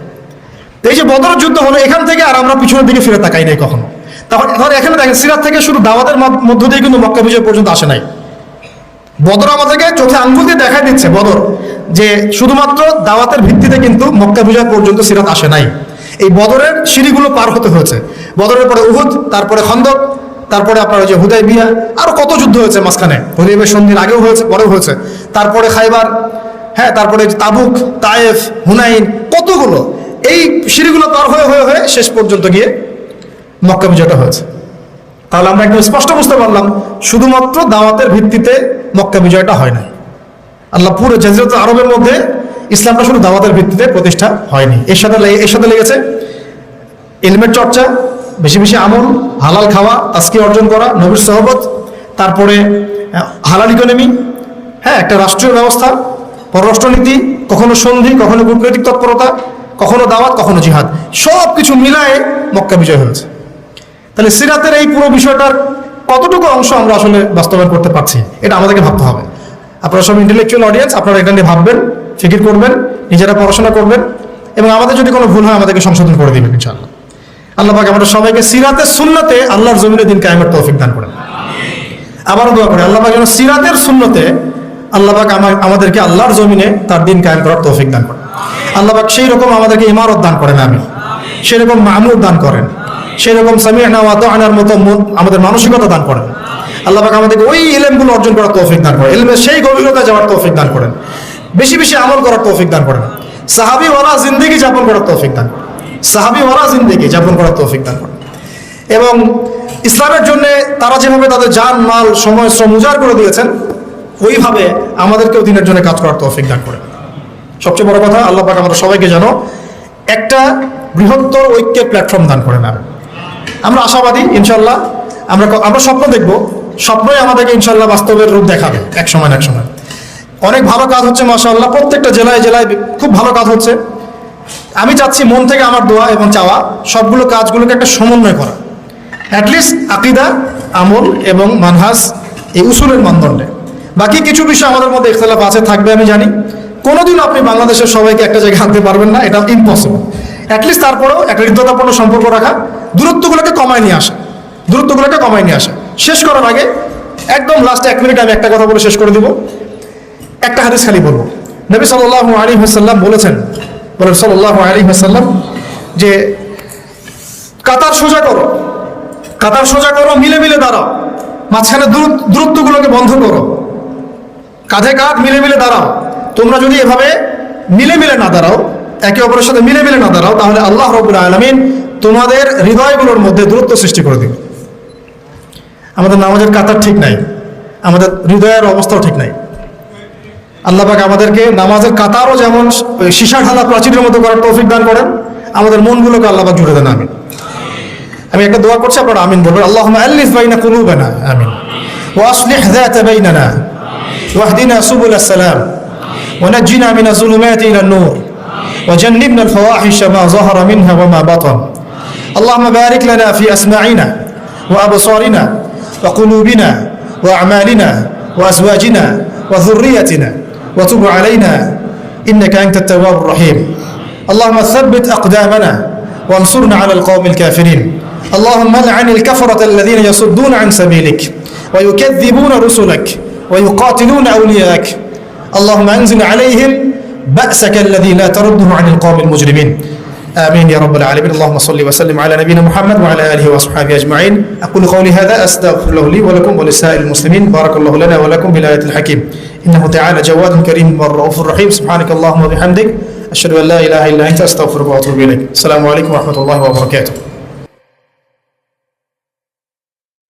এই যে বদরের যুদ্ধ হলো, এখান থেকে আর আমরা পিছনের দিকে ফিরে তাকাই নাই কখনো। তাহলে এখানে দেখেন, সিরাত থেকে শুধু দাওয়াতের মধ্য দিয়ে কিন্তু মক্কা বিজয় পর্যন্ত আসে নাই। বদর আমাদেরকে চোখে আঙ্গুল দিয়ে দেখা দিচ্ছে, বদর, যে শুধুমাত্র দাওয়াতের ভিত্তিতে কিন্তু মক্কা বিজয় পর্যন্ত সিরাত আসে নাই। এই বদরের সিঁড়িগুলো পার হতে হয়েছে। বদরের পরে উহুদ, তারপরে খন্দক, তারপরে আপনার ওই যে হুদাইবিয়া, আরো কত যুদ্ধ হয়েছে মাঝখানে। হুদাইবিয়া সন্ধির আগেও হয়েছে, পরেও হয়েছে, তারপরে খাইবার, হ্যাঁ, তারপরে তাবুক, তায়েফ, হুনাইন, কতগুলো। এই সিঁড়িগুলো পার হয়ে হয়ে হয়ে শেষ পর্যন্ত গিয়ে মক্কা বিজয়টা হয়েছে। তাহলে আমরা একদম স্পষ্ট বুঝতে পারলাম শুধুমাত্র দাওয়াতের ভিত্তিতে মক্কা বিজয়টা হয় না। আল্লাহ পুরো জাজিরাতুল আরবের মধ্যে ইসলামটা শুধু দাওয়াতের ভিত্তিতে প্রতিষ্ঠা হয়নি। এর সাথে লেগেছে ইলমের চর্চা, বেশি বেশি আমল, হালাল খাওয়া, তাজকিয়া অর্জন করা, নবীর সহবত, তারপরে হালাল ইকোনমি, হ্যাঁ, একটা রাষ্ট্রীয় ব্যবস্থা, পররাষ্ট্রনীতি, কখনো সন্ধি, কখনো কূটনৈতিক তৎপরতা, কখনো দাওয়াত, কখনো জিহাদ, সব কিছু মিলায়ে মক্কা বিজয় হয়েছে। তাহলে সিরাতের এই পুরো বিষয়টার কতটুকু অংশ আমরা আসলে বাস্তবায়ন করতে পারছি, এটা আমাদেরকে ভাবতে হবে। আপনারা সব ইন্টেলেকচুয়াল অডিয়েন্স, আপনারা এটা নিয়ে ভাববেন, ফিকির করবেন, নিজেরা পড়াশোনা করবেন, এবং আমাদের যদি কোনো ভুল হয় আমাদেরকে সংশোধন করে দিবেন ইনশাআল্লাহ। আল্লাহ পাক আমাদের সবাইকে সিরাতের সুন্নতে আল্লাহর জমিনে দিন কায়েমের তৌফিক দান করেন। আবারও দোয়া করি আল্লাহ পাক যেন সিরাতের সুন্নতে আল্লাহ পাক আমাদেরকে আল্লাহর জমিনে তার দিন কায়েম করার তৌফিক দান করেন। আল্লাহ পাক সেই রকম আমাদেরকে ইমারত দান করেন, আমি সেরকম মামুর দান করেন, সেরকম সামি'না ওয়া আতা'নার মতো আমাদের মানসিকতা দান করেন। আল্লাহ পাক আমাদেরকে ওই ইলমগুলো অর্জন করার তৌফিক দান করেন, ইলমের সেই গভীরতা যাওয়ার তৌফিক দান করেন, বেশি বেশি আমল করার তৌফিক দান করেন, সাহাবী ওয়ালা জিন্দেগি যাপন করার তৌফিক দান করেন, সাহাবী ওয়ালা জিন্দেগি যাপন করার তৌফিক দান করেন। এবং ইসলামের জন্য তারা যেভাবে তাদের জান, মাল, সময়, শ্রম উজাড় করে দিয়েছেন, ওইভাবে আমাদেরকেও দিনের জন্য কাজ করার তৌফিক দান করেন। সবচেয়ে বড় কথা, আল্লাহ পাক আমরা সবাইকে যেন একটা বৃহত্তর ঐক্যের প্ল্যাটফর্ম দান করেন। আমরা আশাবাদী ইনশাল্লাহ, আমরা স্বপ্ন দেখব, স্বপ্নই আমাদেরকে ইনশাল্লাহ বাস্তবের রূপ দেখাবে এক সময় না এক সময়। অনেক ভালো কাজ হচ্ছে মাশাআল্লাহ, প্রত্যেকটা জেলায় জেলায় খুব ভালো কাজ হচ্ছে। আমি চাচ্ছি, মন থেকে আমার দোয়া এবং চাওয়া, সবগুলো কাজগুলোকে একটা সমন্বয় করা, অ্যাটলিস্ট আকীদা, আমল এবং মানহাজ, এই উসুলের মানদণ্ডে। বাকি কিছু বিষয় আমাদের মধ্যে ইখতিলাফ আছে, থাকবে, আমি জানি। কোনোদিন আপনি বাংলাদেশের সবাইকে একটা জায়গায় আনতে পারবেন না, এটা ইম্পসিবল। অ্যাটলিস্ট তারপরেও একটা হৃদ্যতাপূর্ণ সম্পর্ক রাখা, দূরত্বগুলোকে কমায় নিয়ে আসা। শেষ করার আগে একদম লাস্টে 1 মিনিট আমি একটা কথা বলে শেষ করে দিব। একটা হাদিস খালি বলবো। নবী সাল্লাল্লাহু আলাইহি ওয়াসাল্লাম বলেছেন সাল্লাল্লাহু আলাইহি ওয়াসাল্লাম যে কাতার সোজা করো, মিলে মিলে দাঁড়াও, মাঝখানে দূরত্বগুলোকে বন্ধ করো, কাঁধে কাঁধ মিলে মিলে দাঁড়াও। তোমরা যদি এভাবে মিলে মিলে না দাঁড়াও, একে অপরের সাথে মিলে মিলে না দাঁড়াও, তাহলে আল্লাহ রাব্বুল আলামিন তোমাদের হৃদয়গুলোর মধ্যে দূরত্ব সৃষ্টি করে দিবে। আমাদের নামাজের কাতার ঠিক নাই, আমাদের হৃদয়ের অবস্থাও ঠিক নাই। আল্লাহ পাক আমাদেরকে নামাজের কাতারও যেমন সীসা ঢালা প্রাচীরের মতো করার তৌফিক দান করেন, আমাদের মনগুলোকে আল্লাহ পাক জুড়ে দেন। আমি একটা দোয়া করছি, আপনারা আমিন বলবেন। আল্লাহুম্মা আল্লিফ বাইনা কুলুবিনা, আমিন, ওয়া আসলিহ যাতা বাইনানা, ওয়াহদিনা সুবুলাস সালাম, ওয়া নাজ্জিনা মিনাজ যুলুমাতি ইলান নূর, ওয়া জান্নিবনা আল ফাওয়াহিশা মা যাহারা মিনহা ওয়া মা বাতান। আল্লাহুম্মা বারিক লানা ফি আসমা'িনা ওয়া আবসারিনা ওয়া কুলুবিনা ওয়া আমালিনা ওয়া আজওয়াজিনা ওয়া যুররিয়াতিনা ওয়া তুব আলাইনা ইন্নাকা আনতাত তাওয়াবুর রহিম। اللهم ثبت أقدامنا وانصرنا على القوم الكافرين. اللهم لعن الكفرة الذين يصدون عن سبيلك ويكذبون رسلك ويقاتلون أولياءك. اللهم أنزل عليهم بأسك الذي لا ترده عن القوم المجرمين. آمين يا رب العالمين. اللهم صل وسلم على نبينا محمد وعلى آله وصحبه أجمعين. أقول قولي هذا أستغفر الله لي ولكم ولسائر المسلمين. بارك الله لنا ولكم بالآية الحكيم. إنه تعالى جواد كريم والرؤوف الرحيم. سبحانك اللهم وبحمدك أشهد أن لا إله إلا أنت أستغفرك وأتوب إليك. السلام عليكم ورحمة الله وبركاته.